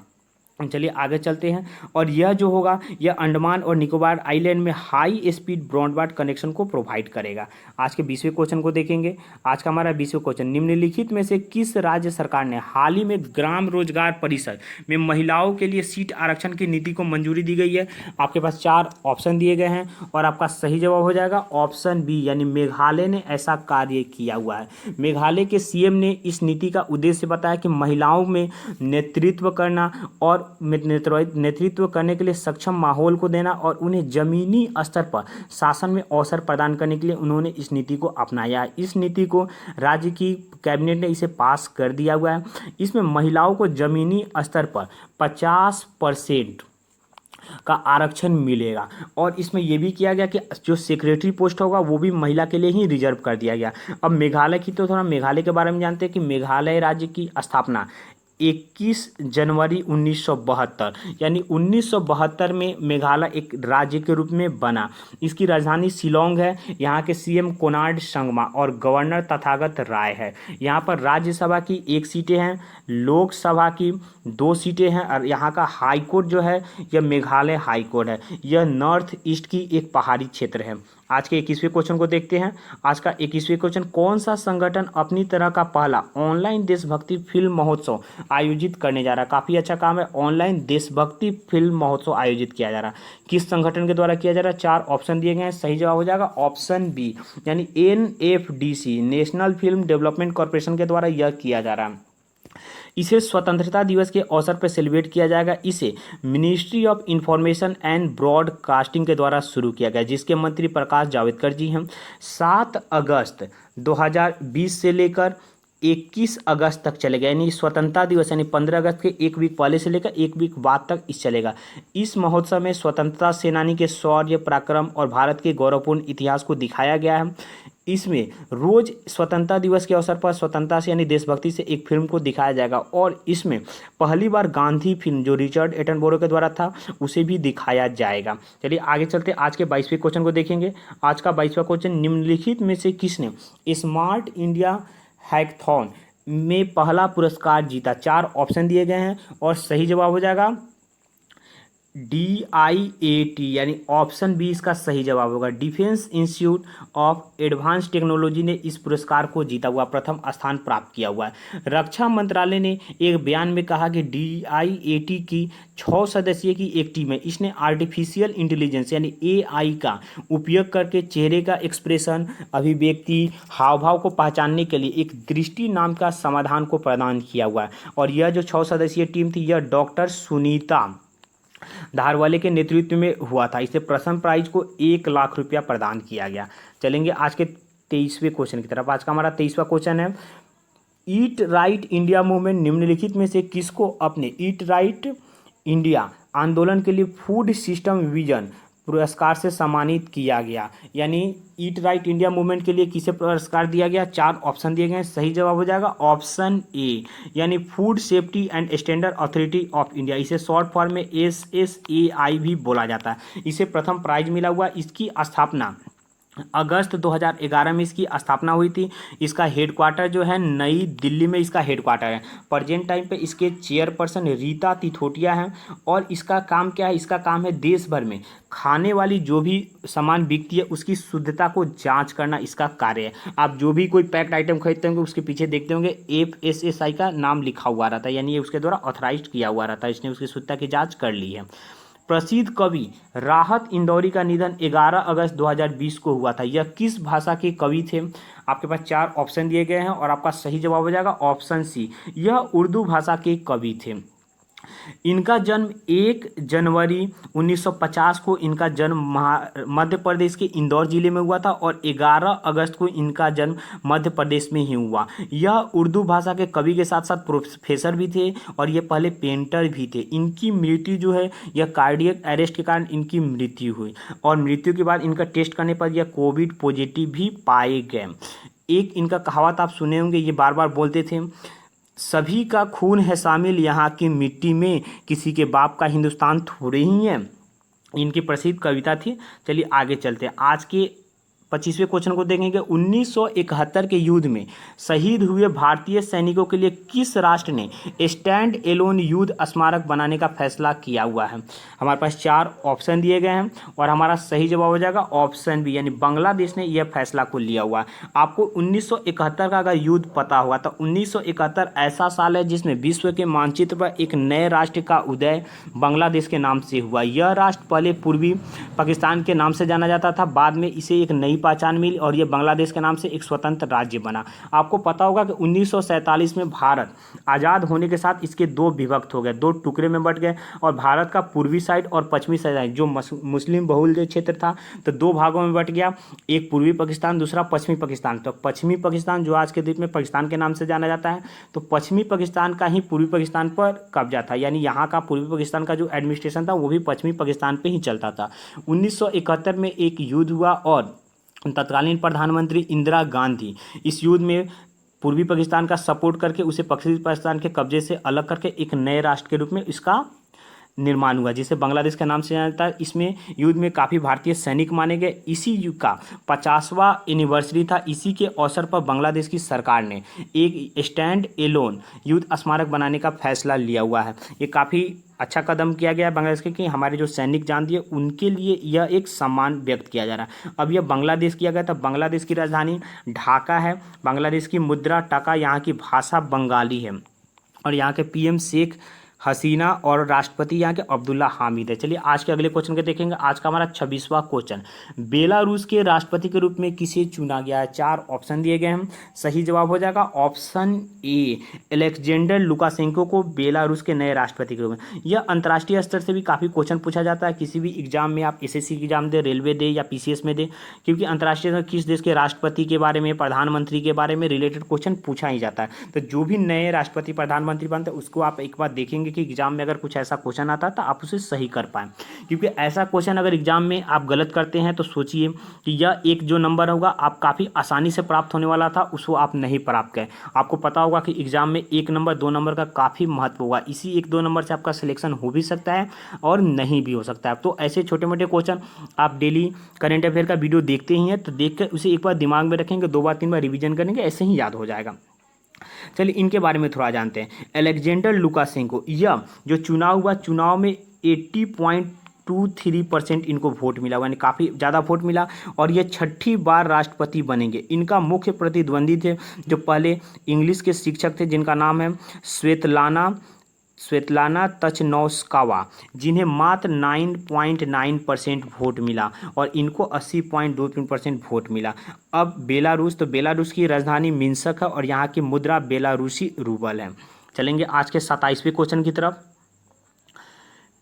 चलिए आगे चलते हैं। और यह जो होगा यह अंडमान और निकोबार आइलैंड में हाई स्पीड ब्रॉडबैंड कनेक्शन को प्रोवाइड करेगा। आज के 20वें क्वेश्चन को देखेंगे। आज का हमारा 20वां क्वेश्चन, निम्नलिखित में से किस राज्य सरकार ने हाल ही में ग्राम रोजगार परिषद में महिलाओं के लिए सीट आरक्षण की नीति को मंजूरी दी गई है। आपके पास 4 ऑप्शन दिए गए हैं और आपका सही जवाब हो जाएगा ऑप्शन बी, यानी मेघालय ने ऐसा कार्य किया हुआ है। मेघालय के सीएम ने इस नीति का उद्देश्य बताया कि महिलाओं में नेतृत्व करना और नेतृत्व करने के लिए सक्षम माहौल को देना और उन्हें जमीनी स्तर पर शासन में अवसर प्रदान करने के लिए उन्होंने इस नीति को अपनाया है। इस नीति को राज्य की कैबिनेट ने इसे पास कर दिया हुआ है। इसमें महिलाओं को जमीनी स्तर पर 50% का आरक्षण मिलेगा और इसमें यह भी किया गया कि जो सेक्रेटरी पोस्ट होगा वो भी महिला के लिए ही रिजर्व कर दिया गया। अब मेघालय की, तो थोड़ा मेघालय के बारे में जानते हैं कि मेघालय राज्य की स्थापना 21 जनवरी 1972 यानी 1972 में मेघालय एक राज्य के रूप में बना। इसकी राजधानी शिलोंग है। यहाँ के सीएम कोनार्ड संगमा और गवर्नर तथागत राय है। यहाँ पर राज्यसभा की 1 सीटें हैं, लोकसभा की 2 सीटें हैं और यहाँ का हाई कोर्ट जो है यह मेघालय हाई कोर्ट है। यह नॉर्थ ईस्ट की एक पहाड़ी क्षेत्र है। आज के 21वें क्वेश्चन को देखते हैं। आज का 21वें क्वेश्चन, कौन सा संगठन अपनी तरह का पहला ऑनलाइन देशभक्ति फिल्म महोत्सव आयोजित करने जा रहा है? काफ़ी अच्छा काम है। ऑनलाइन देशभक्ति फिल्म महोत्सव आयोजित किया जा रहा है। किस संगठन के द्वारा किया जा रहा है? 4 ऑप्शन दिए गए हैं। सही जवाब हो जाएगा ऑप्शन बी यानी NFDC national film development corporation के द्वारा यह किया जा रहा है। इसे स्वतंत्रता दिवस के अवसर पर सेलिब्रेट किया जाएगा। इसे ministry of information and broadcasting के द्वारा शुरू किया गया, जिसके मंत्री प्रकाश जावड़ेकर जी हैं। 7 अगस्त 2020 से लेकर 21 अगस्त तक चलेगा, यानी स्वतंत्रता दिवस यानी 15 अगस्त के 1 वीक पहले से लेकर 1 वीक बाद तक इस चलेगा। इस महोत्सव में स्वतंत्रता सेनानी के शौर्य, पराक्रम और भारत के गौरवपूर्ण इतिहास को दिखाया गया है। इसमें रोज स्वतंत्रता दिवस के अवसर पर स्वतंत्रता से यानी देशभक्ति से एक फिल्म को दिखाया जाएगा और इसमें पहली बार गांधी फिल्म जो रिचर्ड एटनबरो के द्वारा था उसे भी दिखाया जाएगा। चलिए आगे चलते आज के 22वें क्वेश्चन को देखेंगे। आज का 22वां क्वेश्चन, निम्नलिखित में से किसने स्मार्ट इंडिया हैकाथॉन में पहला पुरस्कार जीता? 4 ऑप्शन दिए गए हैं और सही जवाब हो जाएगा DIAT यानी ऑप्शन बी इसका सही जवाब होगा। Defence institute of advance technology ने इस पुरस्कार को जीता हुआ, प्रथम स्थान प्राप्त किया हुआ है। रक्षा मंत्रालय ने एक बयान में कहा कि DIAT की 6 सदस्यीय की एक टीम है। इसने आर्टिफिशियल इंटेलिजेंस यानी AI का उपयोग करके चेहरे का एक्सप्रेशन, अभिव्यक्ति, हाव भाव को पहचानने के लिए एक दृष्टि नाम का समाधान को प्रदान किया हुआ है। और यह जो 6 सदस्यीय टीम थी यह डॉक्टर सुनीता धारवाले के नेतृत्व में हुआ था। इसे प्रथम प्राइज को 1 लाख रुपया प्रदान किया गया। चलेंगे आज के 23वें क्वेश्चन की तरफ। आज का हमारा 23वां क्वेश्चन है, ईट राइट इंडिया मूवमेंट निम्नलिखित में से किसको अपने ईट राइट इंडिया आंदोलन के लिए फूड सिस्टम विजन पुरस्कार से सम्मानित किया गया? यानी ईट राइट इंडिया मूवमेंट के लिए किसे पुरस्कार दिया गया? 4 ऑप्शन दिए गए। सही जवाब हो जाएगा ऑप्शन ए यानी food safety and standard authority of India. इसे शॉर्ट फॉर्म में SSAI भी बोला जाता है। इसे प्रथम प्राइज मिला हुआ। इसकी स्थापना अगस्त 2011 में इसकी स्थापना हुई थी। इसका हेडक्वार्टर जो है नई दिल्ली में इसका हेडक्वार्टर है। प्रेजेंट टाइम पे इसके चेयरपर्सन रीता तिथोटिया हैं और इसका काम क्या है? इसका काम है देश भर में खाने वाली जो भी सामान बिकती है उसकी शुद्धता को जांच करना इसका कार्य है। आप जो भी कोई पैक्ड आइटम खरीदते होंगे उसके पीछे देखते होंगे FSSAI का नाम लिखा हुआ रहता है, यानी ये उसके द्वारा ऑथराइज किया हुआ रहता है। इसने उसकी शुद्धता की जाँच कर ली है। प्रसिद्ध कवि राहत इंदौरी का निधन 11 अगस्त 2020 को हुआ था। यह किस भाषा के कवि थे? आपके पास 4 ऑप्शन दिए गए हैं और आपका सही जवाब हो जाएगा ऑप्शन सी, यह उर्दू भाषा के कवि थे। इनका जन्म 1 जनवरी 1950 को इनका जन्म मध्य प्रदेश के इंदौर जिले में हुआ था और 11 अगस्त को इनका जन्म मध्य प्रदेश में ही हुआ। यह उर्दू भाषा के कवि के साथ साथ प्रोफेसर भी थे और ये पहले पेंटर भी थे। इनकी मृत्यु जो है यह कार्डियक अरेस्ट के कारण इनकी मृत्यु हुई और मृत्यु के बाद इनका टेस्ट करने पर यह कोविड पॉजिटिव भी पाए गए। एक इनका कहावत आप सुने होंगे, ये बार बार बोलते थे, सभी का खून है शामिल यहाँ की मिट्टी में, किसी के बाप का हिंदुस्तान थोड़े ही है। इनकी प्रसिद्ध कविता थी। चलिए आगे चलते हैं। आज के 25वें क्वेश्चन को देखेंगे। 1971 के युद्ध में शहीद हुए भारतीय सैनिकों के लिए किस राष्ट्र ने स्टैंड एलोन युद्ध स्मारक बनाने का फैसला किया हुआ है? हमारे पास 4 ऑप्शन दिए गए हैं और हमारा सही जवाब हो जाएगा ऑप्शन बी, यानी बांग्लादेश ने यह फैसला को लिया हुआ है। आपको 1971 का अगर युद्ध पता होगा तो 1971 ऐसा साल है जिसमें विश्व के मानचित्र पर एक नए राष्ट्र का उदय बांग्लादेश के नाम से हुआ। यह राष्ट्र पहले पूर्वी पाकिस्तान के नाम से जाना जाता था, बाद में इसे एक नई पहचान मिली और ये बांग्लादेश के नाम से एक स्वतंत्र राज्य बना। आपको पता होगा कि 1947 में भारत आज़ाद होने के साथ इसके दो विभक्त हो गए, दो टुकड़े में बट गए और भारत का पूर्वी साइड और पश्चिमी साइड जो मुस्लिम बहुल जो क्षेत्र था तो दो भागों में बट गया, एक पूर्वी पाकिस्तान दूसरा पश्चिमी पाकिस्तान। तो पश्चिमी पाकिस्तान जो आज के दिन में पाकिस्तान के नाम से जाना जाता है, तो पश्चिमी पाकिस्तान का ही पूर्वी पाकिस्तान पर कब्जा था, यानी यहाँ का पूर्वी पाकिस्तान का जो एडमिनिस्ट्रेशन था वो भी पश्चिमी पाकिस्तान पे ही चलता था। 1971 में एक युद्ध हुआ और तत्कालीन प्रधानमंत्री इंदिरा गांधी इस युद्ध में पूर्वी पाकिस्तान का सपोर्ट करके उसे पश्चिमी पाकिस्तान के कब्जे से अलग करके एक नए राष्ट्र के रूप में इसका निर्माण हुआ, जिसे बांग्लादेश के नाम से जाना जाता है। इसमें युद्ध में काफ़ी भारतीय सैनिक माने गए। इसी युद्ध का 50वां एनिवर्सरी था। इसी के अवसर पर बांग्लादेश की सरकार ने एक स्टैंड एलोन युद्ध स्मारक बनाने का फैसला लिया हुआ है। ये काफ़ी अच्छा कदम किया गया है बांग्लादेश के कि हमारे जो सैनिक जान दिए उनके लिए यह एक सम्मान व्यक्त किया जा रहा है। अब यह बांग्लादेश किया गया था। बांग्लादेश की राजधानी ढाका है। बांग्लादेश की मुद्रा टका, यहाँ की भाषा बंगाली है और यहाँ के पीएम शेख हसीना और राष्ट्रपति यहाँ के अब्दुल्ला हामिद है। चलिए आज के अगले क्वेश्चन के देखेंगे। आज का हमारा 26वां क्वेश्चन, बेलारूस के राष्ट्रपति के रूप में किसे चुना गया है? 4 ऑप्शन दिए गए हैं। सही जवाब हो जाएगा ऑप्शन ए, अलेक्जेंडर लुकाशेंको को बेलारूस के नए राष्ट्रपति के रूप में। यह अंतर्राष्ट्रीय स्तर से भी काफ़ी क्वेश्चन पूछा जाता है। किसी भी एग्जाम में आप एसएससी एग्जाम दे, रेलवे दे या पीसीएस में दे, क्योंकि अंतर्राष्ट्रीय किस देश के राष्ट्रपति के बारे में, प्रधानमंत्री के बारे में रिलेटेड क्वेश्चन पूछा ही जाता है। तो जो भी नए राष्ट्रपति प्रधानमंत्री बनते हैं उसको आप एक बार देखेंगे कि एग्जाम में अगर कुछ ऐसा क्वेश्चन आता है तो आप उसे सही कर पाएं, क्योंकि ऐसा क्वेश्चन अगर एग्जाम में आप गलत करते हैं तो सोचिए कि यह एक जो नंबर होगा आप काफ़ी आसानी से प्राप्त होने वाला था उसको आप नहीं प्राप्त करें। आपको पता होगा कि एग्जाम में 1 नंबर 2 नंबर का काफ़ी महत्व होगा। इसी 1-2 नंबर से आपका सिलेक्शन हो भी सकता है और नहीं भी हो सकता है। तो ऐसे छोटे मोटे क्वेश्चन आप डेली करेंट अफेयर का वीडियो देखते ही हैं तो देख कर उसे एक बार दिमाग में रखेंगे, 2 बार 3 बार रिविजन करेंगे, ऐसे ही याद हो जाएगा। चलिए इनके बारे में थोड़ा जानते हैं। अलेक्जेंडर लुकाशेंको, यह जो चुनाव हुआ, चुनाव में 80.23% इनको वोट मिला, यानी काफ़ी ज़्यादा वोट मिला और ये 6ठी बार राष्ट्रपति बनेंगे। इनका मुख्य प्रतिद्वंदी थे जो पहले इंग्लिश के शिक्षक थे जिनका नाम है स्वेतलाना तचनौस्कावा, जिन्हें मात्र 9.9% वोट मिला और इनको 80.23% वोट मिला। अब बेलारूस, तो बेलारूस की राजधानी मिन्स्क है और यहाँ की मुद्रा बेलारूसी रूबल है। चलेंगे आज के 27वें क्वेश्चन की तरफ।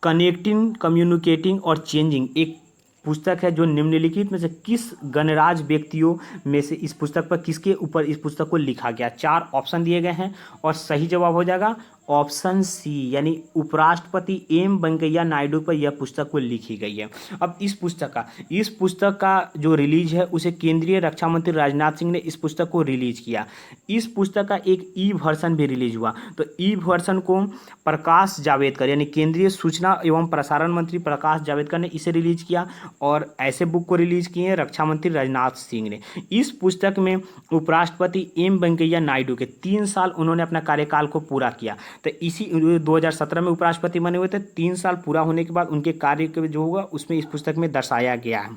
कनेक्टिंग, कम्युनिकेटिंग और चेंजिंग एक पुस्तक है जो निम्नलिखित में से किस गणराज्य व्यक्तियों में से इस पुस्तक पर, किसके ऊपर इस पुस्तक को लिखा गया? 4 ऑप्शन दिए गए हैं और सही जवाब हो जाएगा ऑप्शन सी, यानी उपराष्ट्रपति एम वेंकैया नायडू पर यह पुस्तक को लिखी गई है। अब इस पुस्तक का जो रिलीज है उसे केंद्रीय रक्षा मंत्री राजनाथ सिंह ने इस पुस्तक को रिलीज किया। इस पुस्तक का एक ई वर्जन भी रिलीज हुआ। तो ई वर्जन को प्रकाश जावड़ेकर यानी केंद्रीय सूचना एवं प्रसारण मंत्री प्रकाश जावड़ेकर ने इसे रिलीज किया और ऐसे बुक को रिलीज किए हैं रक्षा मंत्री राजनाथ सिंह ने। इस पुस्तक में उपराष्ट्रपति एम वेंकैया नायडू के 3 साल उन्होंने अपना कार्यकाल को पूरा किया। तो इसी 2017 में उपराष्ट्रपति बने हुए थे। 3 साल पूरा होने के बाद उनके कार्य के जो होगा उसमें इस पुस्तक में दर्शाया गया है।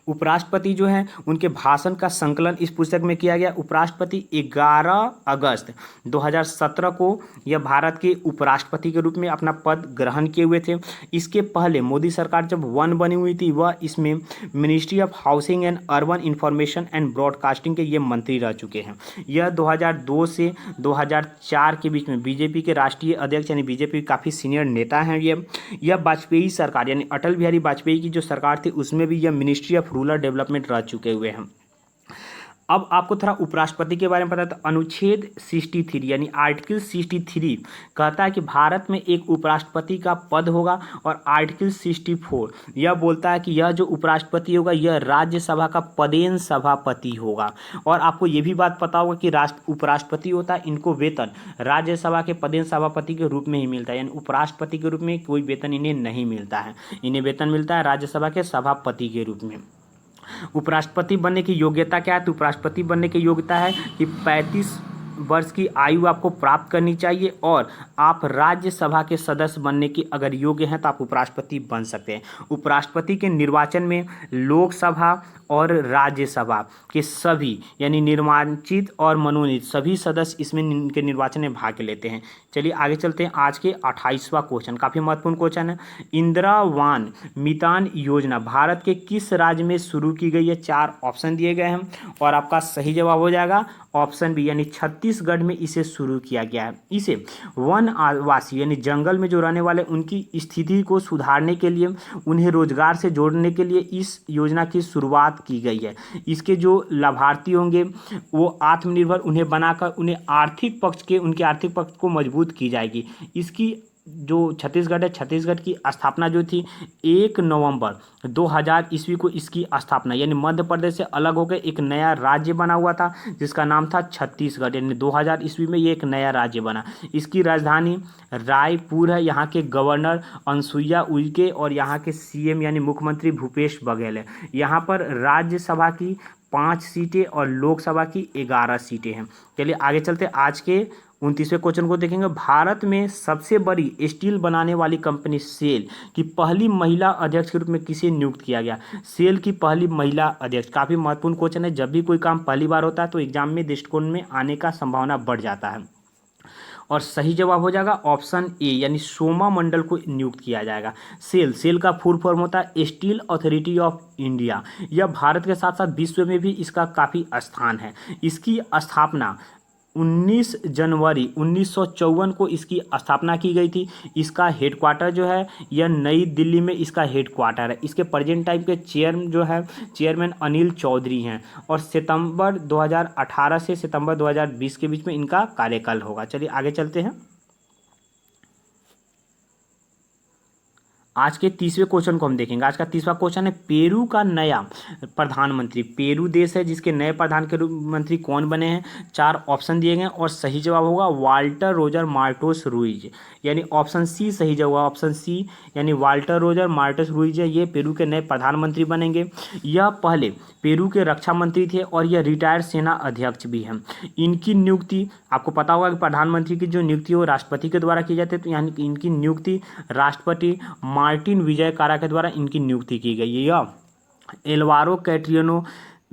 उपराष्ट्रपति जो हैं उनके भाषण का संकलन इस पुस्तक में किया गया। उपराष्ट्रपति 11 अगस्त 2017 को यह भारत के उपराष्ट्रपति के रूप में अपना पद ग्रहण किए हुए थे। इसके पहले मोदी सरकार जब 1 बनी हुई थी वह इसमें ministry of housing and urban information and broadcasting के ये मंत्री रह चुके हैं। यह 2002 से 2004 के बीच में बीजेपी के राष्ट्रीय अध्यक्ष यानी बीजेपी काफ़ी सीनियर नेता हैं। यह वाजपेयी सरकार यानी अटल बिहारी वाजपेयी की जो सरकार थी उसमें भी यह मिनिस्ट्री ऑफ रूरल डेवलपमेंट रह चुके हुए हैं। अब आपको थोड़ा उपराष्ट्रपति के बारे में पता है तो अनुच्छेद 63 यानी आर्टिकल 63 कहता है कि भारत में एक उपराष्ट्रपति का पद होगा और आर्टिकल 64 यह बोलता है कि यह जो उपराष्ट्रपति होगा यह राज्यसभा का पदेन सभापति होगा। और आपको ये भी बात पता होगा कि उपराष्ट्रपति होता है, इनको वेतन राज्यसभा के पदेन सभापति के रूप में ही मिलता है, यानी उपराष्ट्रपति के रूप में कोई वेतन इन्हें नहीं मिलता है। इन्हें वेतन मिलता है राज्यसभा के सभापति के रूप में। उपराष्ट्रपति बनने की योग्यता क्या है? तो उपराष्ट्रपति बनने की योग्यता है कि वर्ष की आयु आपको प्राप्त करनी चाहिए और आप राज्यसभा के सदस्य बनने की अगर योग्य हैं तो आप उपराष्ट्रपति बन सकते हैं। उपराष्ट्रपति के निर्वाचन में लोकसभा और राज्यसभा के सभी यानी निर्वाचित और मनोनीत सभी सदस्य इसमें इनके निर्वाचन में भाग लेते हैं। चलिए आगे चलते हैं। आज के 28वां क्वेश्चन काफ़ी महत्वपूर्ण क्वेश्चन है। इंदिरा वान मितान योजना भारत के किस राज्य में शुरू की गई है? 4 ऑप्शन दिए गए हैं और आपका सही जवाब हो जाएगा ऑप्शन बी यानी छत्तीसगढ़ में इसे शुरू किया गया है। इसे वनवासी यानी जंगल में जो रहने वाले उनकी स्थिति को सुधारने के लिए, उन्हें रोजगार से जोड़ने के लिए इस योजना की शुरुआत की गई है। इसके जो लाभार्थी होंगे वो आत्मनिर्भर उन्हें बनाकर उन्हें उनके आर्थिक पक्ष को मजबूत की जाएगी। इसकी जो छत्तीसगढ़ है, छत्तीसगढ़ की स्थापना जो थी 1 नवंबर 2000 ईस्वी को इसकी स्थापना यानी मध्य प्रदेश से अलग होकर एक नया राज्य बना हुआ था जिसका नाम था छत्तीसगढ़। यानी 2000 ईस्वी में ये एक नया राज्य बना। इसकी राजधानी रायपुर है। यहाँ के गवर्नर अनसुईया उइके और यहाँ के सीएम यानी मुख्यमंत्री भूपेश बघेल है। यहाँ पर राज्यसभा की 5 सीटें और लोकसभा की 11 सीटें हैं। चलिए आगे चलते। आज के 29वें क्वेश्चन को देखेंगे। भारत में सबसे बड़ी स्टील बनाने वाली कंपनी सेल की पहली महिला अध्यक्ष के रूप में किसे नियुक्त किया गया? सेल की पहली महिला अध्यक्ष काफ़ी महत्वपूर्ण क्वेश्चन है। जब भी कोई काम पहली बार होता है तो एग्जाम में दृष्टिकोण में आने का संभावना बढ़ जाता है और सही जवाब हो जाएगा ऑप्शन ए यानी सोमा मंडल को नियुक्त किया जाएगा। सेल का फुल फॉर्म होता है स्टील अथॉरिटी ऑफ इंडिया। यह भारत के साथ साथ विश्व में भी इसका काफ़ी स्थान है। इसकी स्थापना 19 जनवरी 1954 को इसकी स्थापना की गई थी। इसका हेडक्वार्टर जो है यह नई दिल्ली में इसका हेडक्वार्टर है। इसके प्रेजेंट टाइम के चेयरमैन अनिल चौधरी हैं और सितंबर 2018 से सितंबर 2020 के बीच में इनका कार्यकाल होगा। चलिए आगे चलते हैं। आज के 30वें क्वेश्चन को हम देखेंगे। आज का 30वां क्वेश्चन है पेरू का नया प्रधानमंत्री। पेरू देश है जिसके नए प्रधानमंत्री कौन बने हैं? 4 ऑप्शन दिए गए और सही जवाब होगा वाल्टर रोजर मार्टोस रुइज यानी ऑप्शन सी सही जवाब। ऑप्शन सी यानी वाल्टर रोजर मार्टोस रुइज है ये पेरू के नए प्रधानमंत्री बनेंगे। यह पहले पेरू के रक्षा मंत्री थे और यह रिटायर्ड सेना अध्यक्ष भी हैं। इनकी नियुक्ति आपको पता होगा कि प्रधानमंत्री की जो नियुक्ति वो राष्ट्रपति के द्वारा की जाती है, तो यानी कि इनकी नियुक्ति राष्ट्रपति मार्टिन विजय कारा के द्वारा इनकी नियुक्ति की गई है। यह एल्वारो कैट्रिनो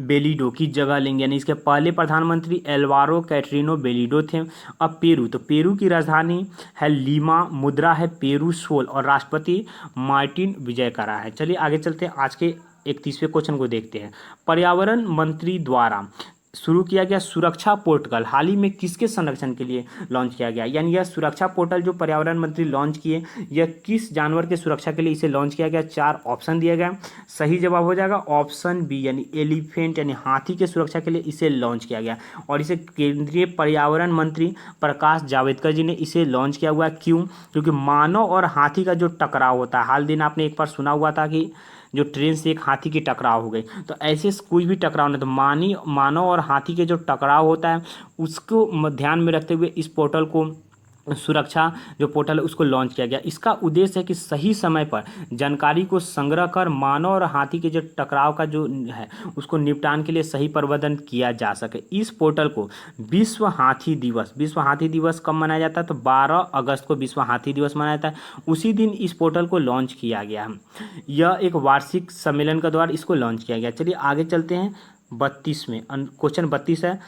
बेलिडो की जगह लेंगे यानी इसके पहले प्रधानमंत्री एल्वारो कैट्रिनो बेलिडो थे। अब पेरू की राजधानी है लीमा, मुद्रा है पेरू सोल और राष्ट्रपति मार्टिन विजय कारा है। चलिए आगे चलते हैं। आज के 31वें क्वेश्चन को देखते हैं। पर्यावरण मंत्री द्वारा शुरू किया गया सुरक्षा पोर्टल हाल ही में किसके संरक्षण के लिए लॉन्च किया गया? यानी यह सुरक्षा पोर्टल जो पर्यावरण मंत्री लॉन्च किए यह किस जानवर के सुरक्षा के लिए इसे लॉन्च किया गया? 4 ऑप्शन दिए गए। सही जवाब हो जाएगा ऑप्शन बी यानी एलिफेंट यानी हाथी के सुरक्षा के लिए इसे लॉन्च किया गया और इसे केंद्रीय पर्यावरण मंत्री प्रकाश जावड़ेकर जी ने इसे लॉन्च किया हुआ। क्यों? क्योंकि मानव और हाथी का जो टकराव होता है, हाल दिन आपने एक बार सुना हुआ था कि जो ट्रेन से एक हाथी की टकराव हो गई, तो ऐसे कोई भी टकराव नहीं, तो मानव और हाथी के जो टकराव होता है उसको ध्यान में रखते हुए इस पोर्टल को सुरक्षा जो पोर्टल है उसको लॉन्च किया गया। इसका उद्देश्य है कि सही समय पर जानकारी को संग्रह कर मानव और हाथी के जो टकराव का जो है उसको निपटान के लिए सही प्रबंधन किया जा सके। इस पोर्टल को विश्व हाथी दिवस कब मनाया जाता है? तो 12 अगस्त को विश्व हाथी दिवस मनाया जाता है। उसी दिन इस पोर्टल को लॉन्च किया गया। यह एक वार्षिक सम्मेलन के द्वारा इसको लॉन्च किया गया। चलिए आगे चलते हैं। 32 में क्वेश्चन 32 है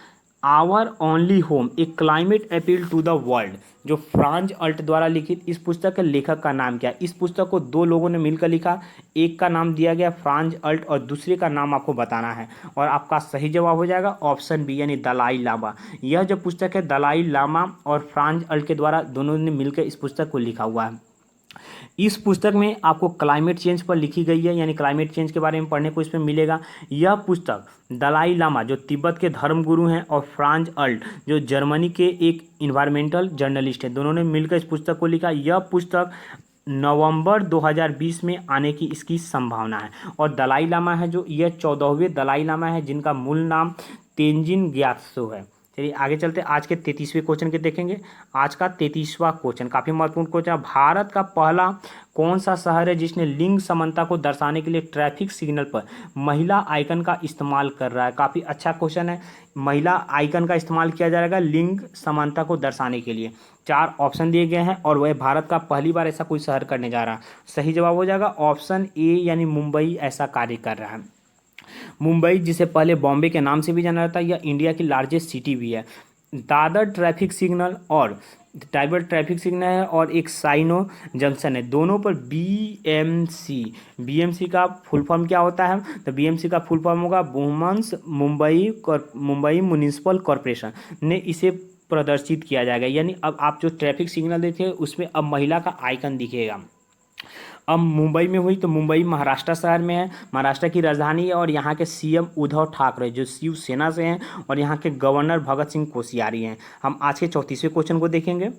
our only home a climate appeal to the world जो फ्रांज अल्ट द्वारा लिखित इस पुस्तक के लेखक का नाम क्या है? इस पुस्तक को 2 लोगों ने मिलकर लिखा। एक का नाम दिया गया फ्रांज अल्ट और दूसरे का नाम आपको बताना है और आपका सही जवाब हो जाएगा ऑप्शन बी यानी दलाई लामा। यह जो पुस्तक है दलाई लामा और फ्रांज अल्ट के द्वारा दोनों ने मिलकर इस पुस्तक को लिखा हुआ है। इस पुस्तक में आपको क्लाइमेट चेंज पर लिखी गई है यानी क्लाइमेट चेंज के बारे में पढ़ने को इसमें मिलेगा। यह पुस्तक दलाई लामा जो तिब्बत के धर्मगुरु हैं और फ्रांज अल्ट जो जर्मनी के एक इन्वायरमेंटल जर्नलिस्ट हैं, दोनों ने मिलकर इस पुस्तक को लिखा। यह पुस्तक नवंबर 2020 में आने की इसकी संभावना है और दलाई लामा है जो यह 14वें दलाई लामा है जिनका मूल नाम तेंजिन ग्यात्सो है। चलिए आगे चलते आज के 33वें क्वेश्चन के देखेंगे। आज का 33वां क्वेश्चन काफ़ी महत्वपूर्ण क्वेश्चन है। भारत का पहला कौन सा शहर है जिसने लिंग समानता को दर्शाने के लिए ट्रैफिक सिग्नल पर महिला आइकन का इस्तेमाल कर रहा है? काफ़ी अच्छा क्वेश्चन है। महिला आइकन का इस्तेमाल किया जाएगा लिंग समानता को दर्शाने के लिए। 4 ऑप्शन दिए गए हैं और वह भारत का पहली बार ऐसा कोई शहर करने जा रहा है। सही जवाब हो जाएगा ऑप्शन ए यानी मुंबई ऐसा कार्य कर रहा है। मुंबई, जिसे पहले बॉम्बे के नाम से भी जाना जाता है, यह इंडिया की लार्जेस्ट सिटी भी है। दादर ट्रैफिक सिग्नल और टाइबर ट्रैफिक सिग्नल है और एक साइनो जंक्शन है, दोनों पर बीएमसी का फुल फॉर्म क्या होता है? तो बीएमसी का फुल फॉर्म होगा वुमेन्स मुंबई म्युनिसिपल कॉरपोरेशन ने इसे प्रदर्शित किया जाएगा। यानी अब आप जो ट्रैफिक सिग्नल देखे उसमें अब महिला का आइकन दिखेगा। अब मुंबई में हुई तो मुंबई महाराष्ट्र शहर में है, महाराष्ट्र की राजधानी है और यहाँ के सीएम उद्धव ठाकरे जो शिवसेना से हैं और यहाँ के गवर्नर भगत सिंह कोश्यारी हैं। हम आज के 34वें क्वेश्चन को देखेंगे।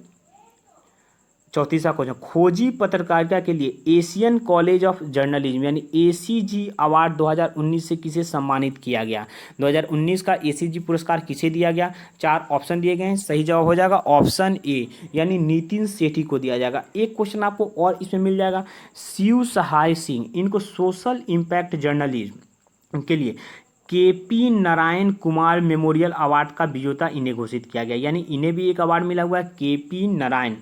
34वां क्वेश्चन, खोजी पत्रकारिता के लिए एशियन कॉलेज ऑफ जर्नलिज्म यानी एसीजी अवार्ड 2019 से किसे सम्मानित किया गया? 2019 का एसीजी पुरस्कार किसे दिया गया? 4 ऑप्शन दिए गए हैं। सही जवाब हो जाएगा ऑप्शन ए यानी नितिन सेठी को दिया जाएगा। एक क्वेश्चन आपको और इसमें मिल जाएगा, शिव सहाय सिंह, इनको सोशल इम्पैक्ट जर्नलिज्म के लिए KP Narayan Kumar memorial award का विजेता इन्हें घोषित किया गया। यानी इन्हें भी एक अवार्ड मिला हुआ है, KP Narayan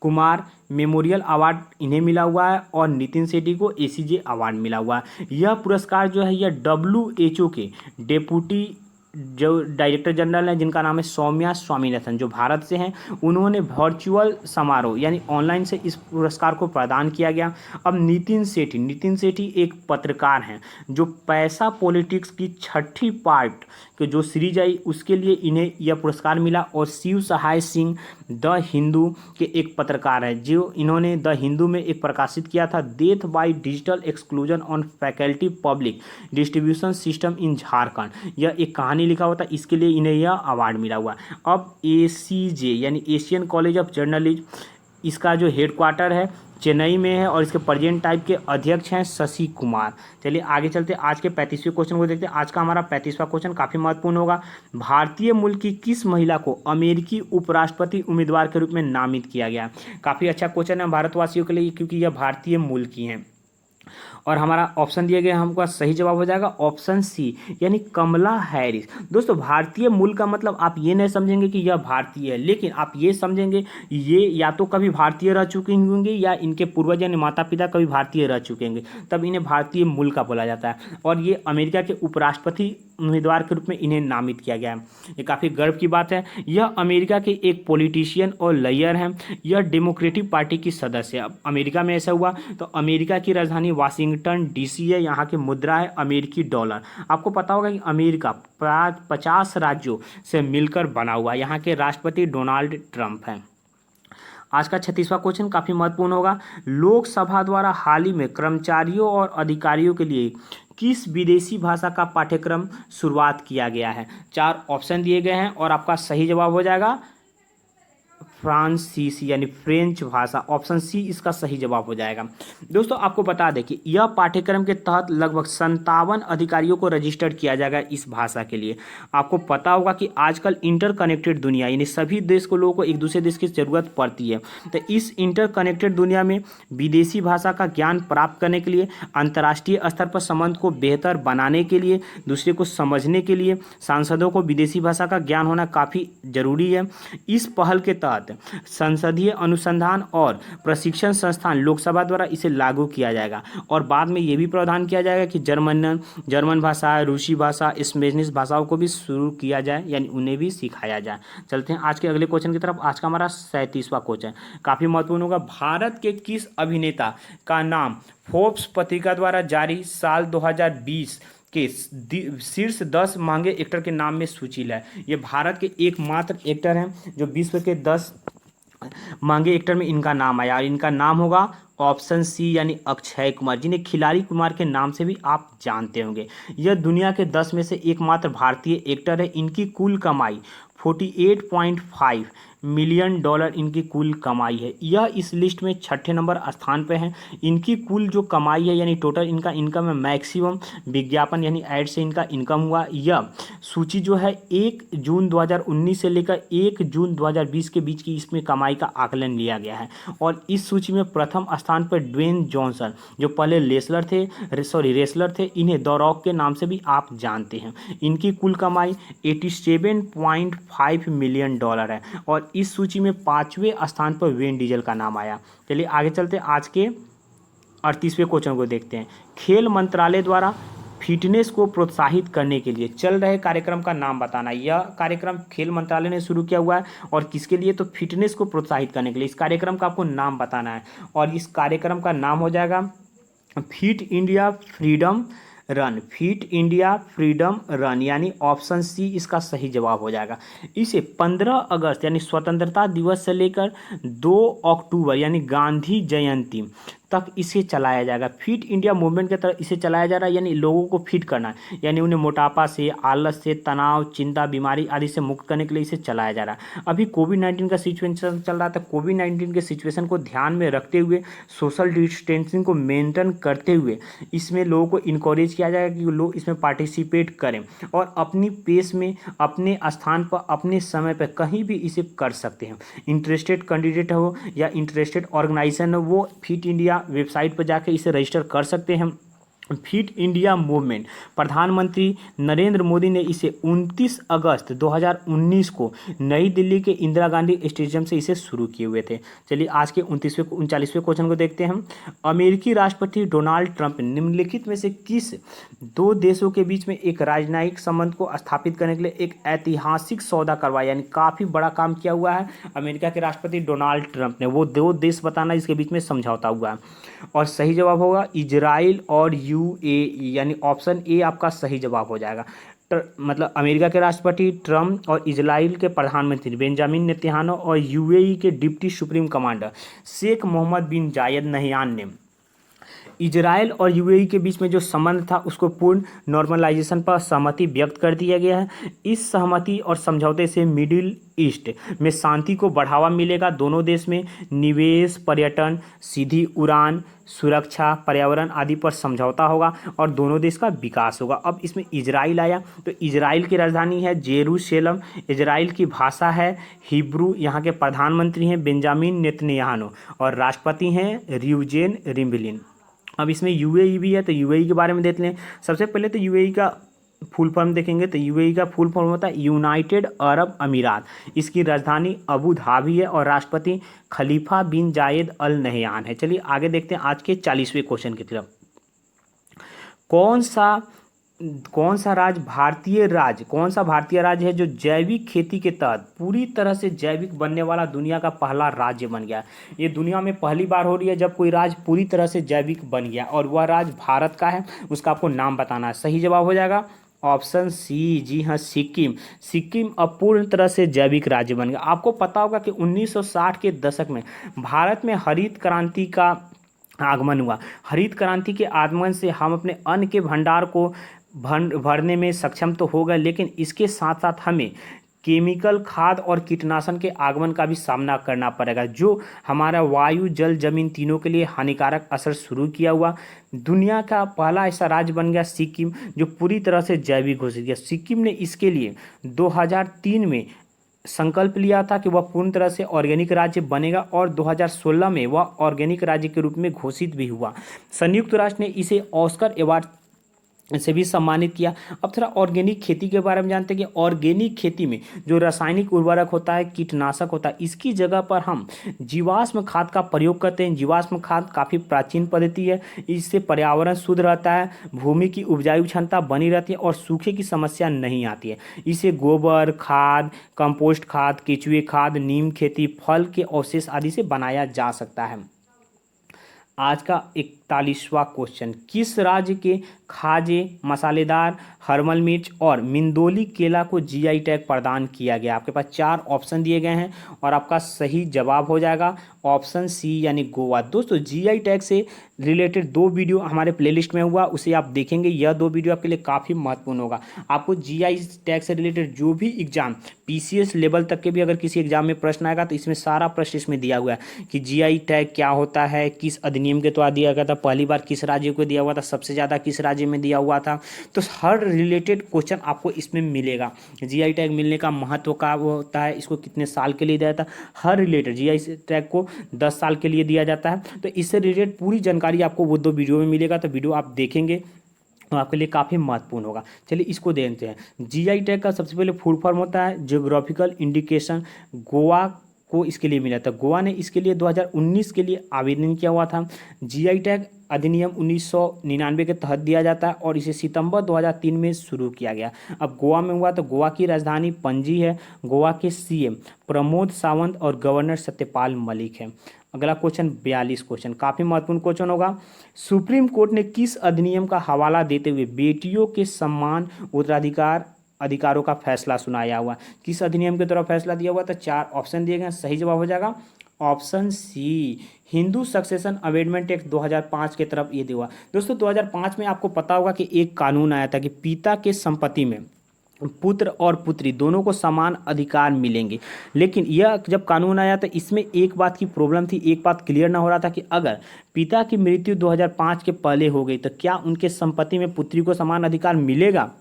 Kumar memorial award इन्हें मिला हुआ है और नितिन सेठी को एसीजे अवार्ड मिला हुआ है। यह पुरस्कार जो है यह WHO के डेप्यूटी जो डायरेक्टर जनरल हैं जिनका नाम है सौम्या स्वामीनाथन, जो भारत से हैं, उन्होंने वर्चुअल समारोह यानी ऑनलाइन से इस पुरस्कार को प्रदान किया गया। अब नितिन सेठी एक पत्रकार हैं जो पैसा पॉलिटिक्स की 6ठी पार्ट के जो सीरीज आई उसके लिए इन्हें यह पुरस्कार मिला। और शिव सहाय सिंह द हिंदू के एक पत्रकार हैं जो इन्होंने द हिंदू में एक प्रकाशित किया था, death by digital exclusion on faculty public distribution system in Jharkhand. यह एक कहानी लिखा हुआ था, इसके लिए इन्हें यह अवार्ड मिला हुआ। अब एसीजे यानी एशियन कॉलेज ऑफ जर्नलिज्म, इसका जो हेडक्वार्टर है चेन्नई में है और इसके प्रेजेंट टाइप के अध्यक्ष हैं शशि कुमार। चलिए आगे चलते आज के 35वें क्वेश्चन को देखते हैं। आज का हमारा 35वां क्वेश्चन काफ़ी महत्वपूर्ण होगा। भारतीय मूल की किस महिला को अमेरिकी उपराष्ट्रपति उम्मीदवार के रूप में नामित किया गया? काफ़ी अच्छा क्वेश्चन है भारतवासियों के लिए क्योंकि यह भारतीय मूल की हैं। और हमारा ऑप्शन दिए गए हमको सही जवाब हो जाएगा ऑप्शन सी यानी कमला हैरिस। दोस्तों भारतीय मूल का मतलब आप ये नहीं समझेंगे कि यह भारतीय है, लेकिन आप ये समझेंगे ये या तो कभी भारतीय रह चुके होंगे या इनके पूर्वज यानी माता पिता कभी भारतीय रह चुके होंगे, तब इन्हें भारतीय मूल का बोला जाता है। और ये अमेरिका के उपराष्ट्रपति उम्मीदवार के रूप में इन्हें नामित किया गया है। ये काफ़ी गर्व की बात है। यह अमेरिका के एक पॉलिटिशियन और लॉयर हैं। यह डेमोक्रेटिक पार्टी की सदस्य है। अब अमेरिका में ऐसा हुआ तो अमेरिका की राजधानी वाशिंगटन DC है, यहाँ की मुद्रा है अमेरिकी डॉलर। आपको पता होगा कि अमेरिका 50 राज्यों से मिलकर बना हुआ है। यहाँ के राष्ट्रपति डोनाल्ड ट्रंप हैं। आज का 36वां क्वेश्चन काफ़ी महत्वपूर्ण होगा। लोकसभा द्वारा हाल ही में कर्मचारियों और अधिकारियों के लिए किस विदेशी भाषा का पाठ्यक्रम शुरुआत किया गया है? 4 ऑप्शन दिए गए हैं और आपका सही जवाब हो जाएगा फ्रांसीसी यानी फ्रेंच भाषा। ऑप्शन सी इसका सही जवाब हो जाएगा। दोस्तों आपको बता दें कि यह पाठ्यक्रम के तहत लगभग 57 अधिकारियों को रजिस्टर्ड किया जाएगा इस भाषा के लिए। आपको पता होगा कि आजकल इंटरकनेक्टेड दुनिया यानी सभी देश को लोगों को एक दूसरे देश की ज़रूरत पड़ती है, तो इस इंटरकनेक्टेड दुनिया में विदेशी भाषा का ज्ञान प्राप्त करने के लिए, अंतर्राष्ट्रीय स्तर पर संबंध को बेहतर बनाने के लिए, दूसरे को समझने के लिए सांसदों को विदेशी भाषा का ज्ञान होना काफ़ी जरूरी है। इस पहल के तहत संसदीय अनुसंधान और प्रशिक्षण संस्थान लोकसभा द्वारा इसे लागू किया जाएगा और बाद में यह भी प्रावधान किया जाएगा कि जर्मन भाषा, रूसी भाषा, स्पेनिश भाषाओं को भी शुरू किया जाए यानी उन्हें भी सिखाया जाए। चलते हैं आज के अगले क्वेश्चन की तरफ। आज का हमारा 37वां क्वेश्चन काफ़ी महत्वपूर्ण होगा। भारत के किस अभिनेता का नाम फोर्ब्स पत्रिका द्वारा जारी साल 2020 के शीर्ष 10 महंगे एक्टर के नाम में सूचित है? ये भारत के एकमात्र एक्टर हैं जो विश्व के 10 महंगे एक्टर में इनका नाम आया और इनका नाम होगा ऑप्शन सी यानी अक्षय कुमार, जिन्हें खिलाड़ी कुमार के नाम से भी आप जानते होंगे। यह दुनिया के 10 में से एकमात्र भारतीय एक्टर है। इनकी कुल कमाई 48.5 मिलियन डॉलर इनकी कुल कमाई है। यह इस लिस्ट में छठे नंबर स्थान पे है। इनकी कुल जो कमाई है यानी टोटल इनका इनकम है, मैक्सिमम विज्ञापन यानी ऐड से इनका इनकम हुआ। यह सूची जो है 1 जून 2019 से लेकर 1 जून 2020 के बीच की इसमें कमाई का आकलन लिया गया है। और इस सूची में प्रथम स्थान पर ड्वेन जॉनसन जो पहले रेसलर थे, इन्हें द रॉक के नाम से भी आप जानते हैं। इनकी कुल कमाई 87.5 मिलियन डॉलर है। और इस सूची में 5वें स्थान पर वेन डीजल का नाम आया। चलिए आगे चलते आज के 38वें क्वेश्चन को देखते हैं। खेल मंत्रालय द्वारा फिटनेस को प्रोत्साहित करने के लिए चल रहे कार्यक्रम का नाम बताना। यह कार्यक्रम खेल मंत्रालय ने शुरू किया हुआ है और किसके लिए, तो फिटनेस को प्रोत्साहित करने के लिए। इस कार्यक्रम का आपको नाम बताना है और इस कार्यक्रम का नाम हो जाएगा fit India freedom run. Fit India freedom run यानी ऑप्शन सी इसका सही जवाब हो जाएगा। इसे 15 अगस्त यानी स्वतंत्रता दिवस से लेकर 2 अक्टूबर यानी गांधी जयंती तक इसे चलाया जाएगा। फिट इंडिया मूवमेंट के तरह इसे चलाया जा रहा है, यानी लोगों को फिट करना है, यानी उन्हें मोटापा से, आलस से, तनाव, चिंता, बीमारी आदि से मुक्त करने के लिए इसे चलाया जा रहा है। अभी कोविड-19 का सिचुएशन चल रहा था। कोविड-19 के सिचुएशन को ध्यान में रखते हुए, सोशल डिस्टेंसिंग को मेंटेन करते हुए इसमें लोगों को इनकरेज किया जाएगा कि लोग इसमें पार्टिसिपेट करें और अपनी पेस में, अपने स्थान पर, अपने समय पर कहीं भी इसे कर सकते हैं। इंटरेस्टेड कैंडिडेट हो या इंटरेस्टेड ऑर्गेनाइजेशन हो, वो फिट इंडिया वेबसाइट पर जाकर इसे रजिस्टर कर सकते हैं। फिट इंडिया मूवमेंट प्रधानमंत्री नरेंद्र मोदी ने इसे 29 अगस्त 2019 को नई दिल्ली के इंदिरा गांधी स्टेडियम से इसे शुरू किए हुए थे। चलिए आज के 39वें क्वेश्चन को देखते हैं हम। अमेरिकी राष्ट्रपति डोनाल्ड ट्रंप निम्नलिखित में से किस 2 देशों के बीच में एक राजनयिक संबंध को स्थापित करने के लिए एक ऐतिहासिक सौदा करवाया, यानी काफ़ी बड़ा काम किया हुआ है अमेरिका के राष्ट्रपति डोनाल्ड ट्रंप ने। वो 2 देश बताना इसके बीच में समझौता हुआ है और सही जवाब होगा इजराइल और यूएई, यानी ऑप्शन ए आपका सही जवाब हो जाएगा। मतलब अमेरिका के राष्ट्रपति ट्रंप और इजराइल के प्रधानमंत्री बेंजामिन नेतन्याहू और यूएई के deputy supreme commander Sheikh Mohammed bin Zayed Nahyan ने इजराइल और यूएई के बीच में जो संबंध था उसको पूर्ण नॉर्मलाइजेशन पर सहमति व्यक्त कर दिया गया है। इस सहमति और समझौते से मिडिल ईस्ट में शांति को बढ़ावा मिलेगा। दोनों देश में निवेश, पर्यटन, सीधी उड़ान, सुरक्षा, पर्यावरण आदि पर समझौता होगा और दोनों देश का विकास होगा। अब इसमें इजराइल आया तो इजराइल की राजधानी है जेरूशलेम, इजराइल की भाषा है हिब्रू, यहाँ के प्रधानमंत्री हैं बेंजामिन नेतन्याहू और राष्ट्रपति हैं रियूजेन रिवलिन। अब इसमें यूएई भी है तो यूएई के बारे में देख लें। सबसे पहले तो यूएई का फुल फॉर्म देखेंगे तो यूएई का फुल फॉर्म होता है यूनाइटेड अरब अमीरात। इसकी राजधानी अबू धाबी है और राष्ट्रपति खलीफा बिन जायद अल नहयान है। चलिए आगे देखते हैं आज के 40वें क्वेश्चन की तरफ। कौन सा भारतीय राज्य है जो जैविक खेती के तहत पूरी तरह से जैविक बनने वाला दुनिया का पहला राज्य बन गया। ये दुनिया में पहली बार हो रही है जब कोई राज्य पूरी तरह से जैविक बन गया और वह राज्य भारत का है। उसका आपको नाम बताना है। सही जवाब हो जाएगा ऑप्शन सी, जी हाँ सिक्किम अब पूर्ण तरह से जैविक राज्य बन गया। आपको पता होगा कि 1960 के दशक में भारत में हरित क्रांति का आगमन हुआ। हरित क्रांति के आगमन से हम अपने अन्न के भंडार को भरने में सक्षम तो हो गए, लेकिन इसके साथ साथ हमें केमिकल, खाद और कीटनाशक के आगमन का भी सामना करना पड़ेगा, जो हमारा वायु, जल, जमीन तीनों के लिए हानिकारक असर शुरू किया हुआ। दुनिया का पहला ऐसा राज्य बन गया सिक्किम जो पूरी तरह से जैविक घोषित किया। सिक्किम ने इसके लिए 2003 में संकल्प लिया था कि वह पूर्ण तरह से ऑर्गेनिक राज्य बनेगा और 2016 में वह ऑर्गेनिक राज्य के रूप में घोषित भी हुआ। संयुक्त राष्ट्र ने इसे ऑस्कर अवार्ड से भी सम्मानित किया। अब थोड़ा ऑर्गेनिक खेती के बारे में जानते हैं कि ऑर्गेनिक खेती में जो रासायनिक उर्वरक होता है, कीटनाशक होता है, इसकी जगह पर हम जीवाश्म खाद का प्रयोग करते हैं। जीवाश्म खाद काफ़ी प्राचीन पद्धति है। इससे पर्यावरण शुद्ध रहता है, भूमि की उपजाऊ क्षमता बनी रहती है और सूखे की समस्या नहीं आती है। इसे गोबर खाद, कंपोस्ट खाद, केचुए खाद, नीम खेती, फल के अवशेष आदि से बनाया जा सकता है। आज का एक 45वां क्वेश्चन, किस राज्य के खाजे, मसालेदार हर्मल मिर्च और मिंदोली केला को जीआई टैग प्रदान किया गया? आपके पास 4 ऑप्शन दिए गए हैं और आपका सही जवाब हो जाएगा ऑप्शन सी यानी गोवा। दोस्तों जीआई टैग से रिलेटेड 2 वीडियो हमारे प्लेलिस्ट में हुआ, उसे आप देखेंगे। यह 2 वीडियो आपके लिए काफ़ी महत्वपूर्ण होगा। आपको जीआई टैग से रिलेटेड जो भी एग्जाम पीसीएस लेवल तक के भी अगर किसी एग्जाम में प्रश्न आएगा तो इसमें सारा प्रश्न इसमें दिया हुआ है कि जीआई टैग क्या होता है, किस अधिनियम के द्वारा दिया गया था, पहली बार किस राज्य को दिया हुआ था, सबसे ज़्यादा किस राज्य में दिया हुआ था। तो हर रिलेटेड क्वेश्चन आपको इसमें मिलेगा। जीआई टैग मिलने का महत्व क्या होता है, इसको कितने साल के लिए दिया जाता है, हर रिलेटेड जीआई टैग को 10 साल के लिए दिया जाता है। तो इससे रिलेटेड पूरी जानकारी आपको वो 2 वीडियो में मिलेगा। तो वीडियो आप देखेंगे तो आपके लिए काफ़ी महत्वपूर्ण होगा। चलिए इसको देखते हैं। जीआई टैग का सबसे पहले फुल फॉर्म होता है जियोग्राफिकल इंडिकेशन। गोवा को इसके लिए मिला था। गोवा ने इसके लिए 2019 के लिए आवेदन किया हुआ था। जीआई टैग अधिनियम 1999 के तहत दिया जाता है और इसे सितंबर 2003 में शुरू किया गया। अब गोवा में हुआ तो गोवा की राजधानी पणजी है। गोवा के सीएम प्रमोद सावंत और गवर्नर सत्यपाल मलिक है। अगला क्वेश्चन 42 क्वेश्चन, काफ़ी महत्वपूर्ण क्वेश्चन होगा। सुप्रीम कोर्ट ने किस अधिनियम का हवाला देते हुए बेटियों के सम्मान उत्तराधिकार अधिकारों का फैसला सुनाया हुआ? किस अधिनियम के द्वारा फैसला दिया हुआ? तो 4 ऑप्शन दिए गए। सही जवाब हो जाएगा option C, Hindu succession amendment act 2005 के तरफ ये दिया हुआ। दोस्तों 2005 में आपको पता होगा कि एक कानून आया था कि पिता के संपत्ति में पुत्र और पुत्री दोनों को समान अधिकार मिलेंगे। लेकिन यह जब कानून आया तो इसमें एक बात की प्रॉब्लम थी, एक बात क्लियर ना हो रहा था कि अगर पिता की मृत्यु 2005 के पहले हो गई तो क्या उनके संपत्ति में पुत्री को समान अधिकार मिलेगा?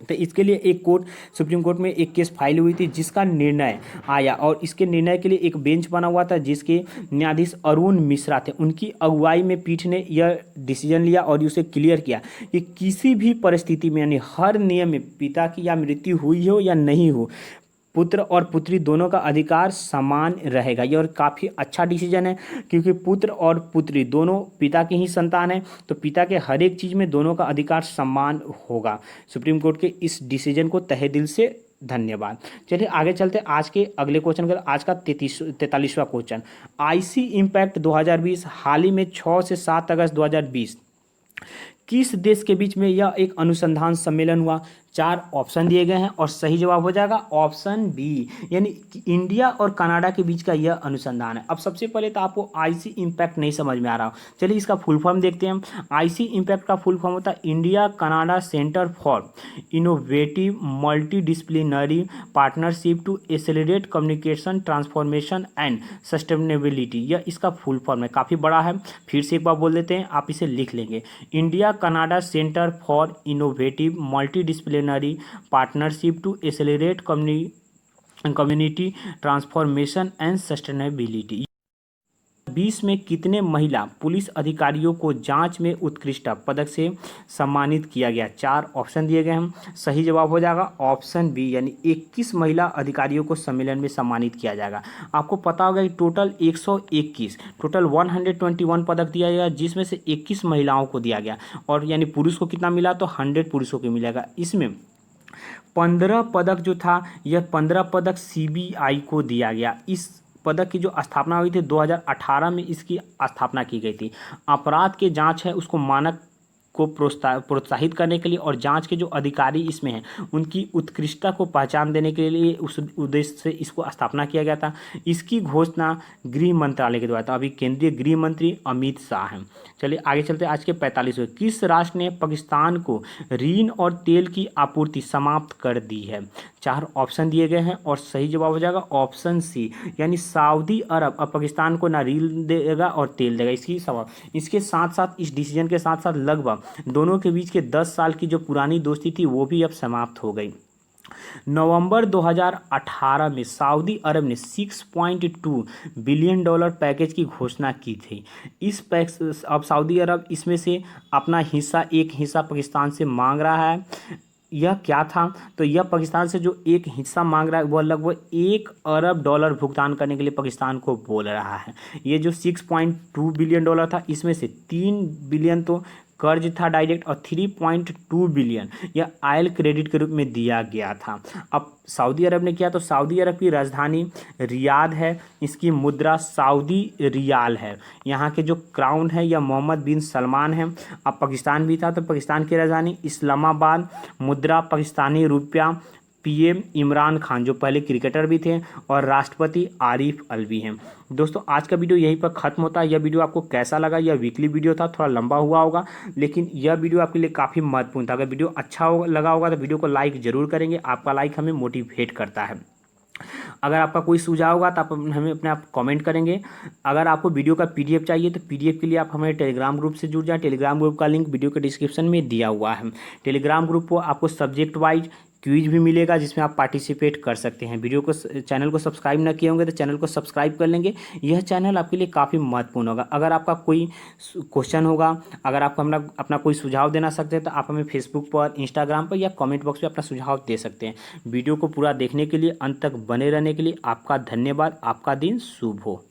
तो इसके लिए एक कोर्ट सुप्रीम कोर्ट में एक केस फाइल हुई थी जिसका निर्णय आया और इसके निर्णय के लिए एक बेंच बना हुआ था जिसके न्यायाधीश अरुण मिश्रा थे। उनकी अगुवाई में पीठ ने यह डिसीजन लिया और उसे क्लियर किया कि किसी भी परिस्थिति में यानी हर नियम में पिता की या मृत्यु हुई हो या नहीं हो, पुत्र और पुत्री दोनों का अधिकार समान रहेगा। ये और काफ़ी अच्छा डिसीजन है क्योंकि पुत्र और पुत्री दोनों पिता की ही संतान है, तो पिता के हर एक चीज़ में दोनों का अधिकार समान होगा। सुप्रीम कोर्ट के इस डिसीजन को तहे दिल से धन्यवाद। चलिए आगे चलते आज के अगले क्वेश्चन का। आज का 43वां क्वेश्चन, आईसी इम्पैक्ट 2020 हाल ही में 6 से 7 अगस्त 2020 किस देश के बीच में यह एक अनुसंधान सम्मेलन हुआ? 4 ऑप्शन दिए गए हैं और सही जवाब हो जाएगा ऑप्शन बी, यानी कि इंडिया और कनाडा के बीच का यह अनुसंधान है। अब सबसे पहले तो आपको आईसी इम्पैक्ट नहीं समझ में आ रहा हो, चलिए इसका फुल फॉर्म देखते हैं। आईसी इम्पैक्ट का फुल फॉर्म होता है India Canada centre for innovative multidisciplinary partnership to accelerate communication transformation and sustainability. यह इसका फुल फॉर्म है, काफ़ी बड़ा है। फिर से एक बार बोल देते हैं, आप इसे लिख लेंगे। India Canada centre for innovative multidisciplinary partnership to accelerate community transformation and sustainability. 20 में कितने महिला पुलिस अधिकारियों को जांच में उत्कृष्ट पदक से सम्मानित किया गया? 4 ऑप्शन दिए गए हैं। सही जवाब हो जाएगा ऑप्शन बी, यानी 21 महिला अधिकारियों को सम्मेलन में सम्मानित किया जाएगा। आपको पता होगा कि टोटल 121 पदक दिया गया जिसमें से 21 महिलाओं को दिया गया और यानी पुरुष को कितना मिला? तो 100 पुरुषों को मिलेगा। इसमें 15 पदक जो था यह 15 पदक सीबीआई को दिया गया। इस पदक की जो स्थापना हुई थी 2018 में इसकी स्थापना की गई थी। अपराध के जांच है उसको मानक को प्रोत्साहित करने के लिए और जांच के जो अधिकारी इसमें हैं उनकी उत्कृष्टता को पहचान देने के लिए उस उद्देश्य से इसको स्थापना किया गया था। इसकी घोषणा गृह मंत्रालय के द्वारा था। अभी केंद्रीय गृह मंत्री अमित शाह हैं। चलिए आगे चलते हैं। आज के 45वें, किस राष्ट्र ने पाकिस्तान को ऋण और तेल की आपूर्ति समाप्त कर दी है? 4 ऑप्शन दिए गए हैं और सही जवाब हो जाएगा ऑप्शन सी, यानी सऊदी अरब अब पाकिस्तान को ना ऋण देगा और तेल देगा। इसके साथ साथ इस डिसीजन के साथ साथ लगभग दोनों के बीच के 10 साल की जो पुरानी दोस्ती थी वो भी अब समाप्त हो गई। नवंबर 2018 में सऊदी अरब ने $6.2 बिलियन पैकेज की घोषणा की थी। इस पैकेज अब सऊदी अरब इसमें से अपना हिस्सा एक हिस्सा पाकिस्तान से मांग रहा है। यह क्या था? तो यह पाकिस्तान से जो एक हिस्सा मांग रहा है वह लगभग $1 अरब भुगतान करने के लिए पाकिस्तान को बोल रहा है। ये जो $6.2 बिलियन था इसमें से $3 बिलियन तो कर्ज था डायरेक्ट, और 3.2 बिलियन यह ऑयल क्रेडिट के रूप में दिया गया था। अब सऊदी अरब ने किया, तो सऊदी अरब की राजधानी रियाद है, इसकी मुद्रा सऊदी रियाल है, यहाँ के जो क्राउन है यह मोहम्मद बिन सलमान है। अब पाकिस्तान भी था, तो पाकिस्तान की राजधानी इस्लामाबाद, मुद्रा पाकिस्तानी रुपया, पीएम इमरान खान जो पहले क्रिकेटर भी थे, और राष्ट्रपति आरिफ अलवी हैं। दोस्तों आज का वीडियो यहीं पर खत्म होता है। यह वीडियो आपको कैसा लगा? यह वीकली वीडियो था, थोड़ा लंबा हुआ होगा, लेकिन यह वीडियो आपके लिए काफ़ी महत्वपूर्ण था। अगर वीडियो अच्छा लगा होगा तो वीडियो को लाइक जरूर करेंगे, आपका लाइक हमें मोटिवेट करता है। अगर आपका कोई सुझाव होगा तो आप हमें अपने आप कमेंट करेंगे। अगर आपको वीडियो का पीडीएफ चाहिए तो पीडीएफ के लिए आप हमारे टेलीग्राम ग्रुप से जुड़ जाएं। टेलीग्राम ग्रुप का लिंक वीडियो के डिस्क्रिप्शन में दिया हुआ है। टेलीग्राम ग्रुप को आपको सब्जेक्ट वाइज क्विज भी मिलेगा जिसमें आप पार्टिसिपेट कर सकते हैं। वीडियो को चैनल को सब्सक्राइब ना किए होंगे तो चैनल को सब्सक्राइब कर लेंगे, यह चैनल आपके लिए काफ़ी महत्वपूर्ण होगा। अगर आपका कोई क्वेश्चन होगा, अगर आपको अपना कोई सुझाव देना सकते हैं तो आप हमें फेसबुक पर, इंस्टाग्राम पर या कमेंट बॉक्स में अपना सुझाव दे सकते हैं। वीडियो को पूरा देखने के लिए, अंत तक बने रहने के लिए आपका धन्यवाद। आपका दिन शुभ हो।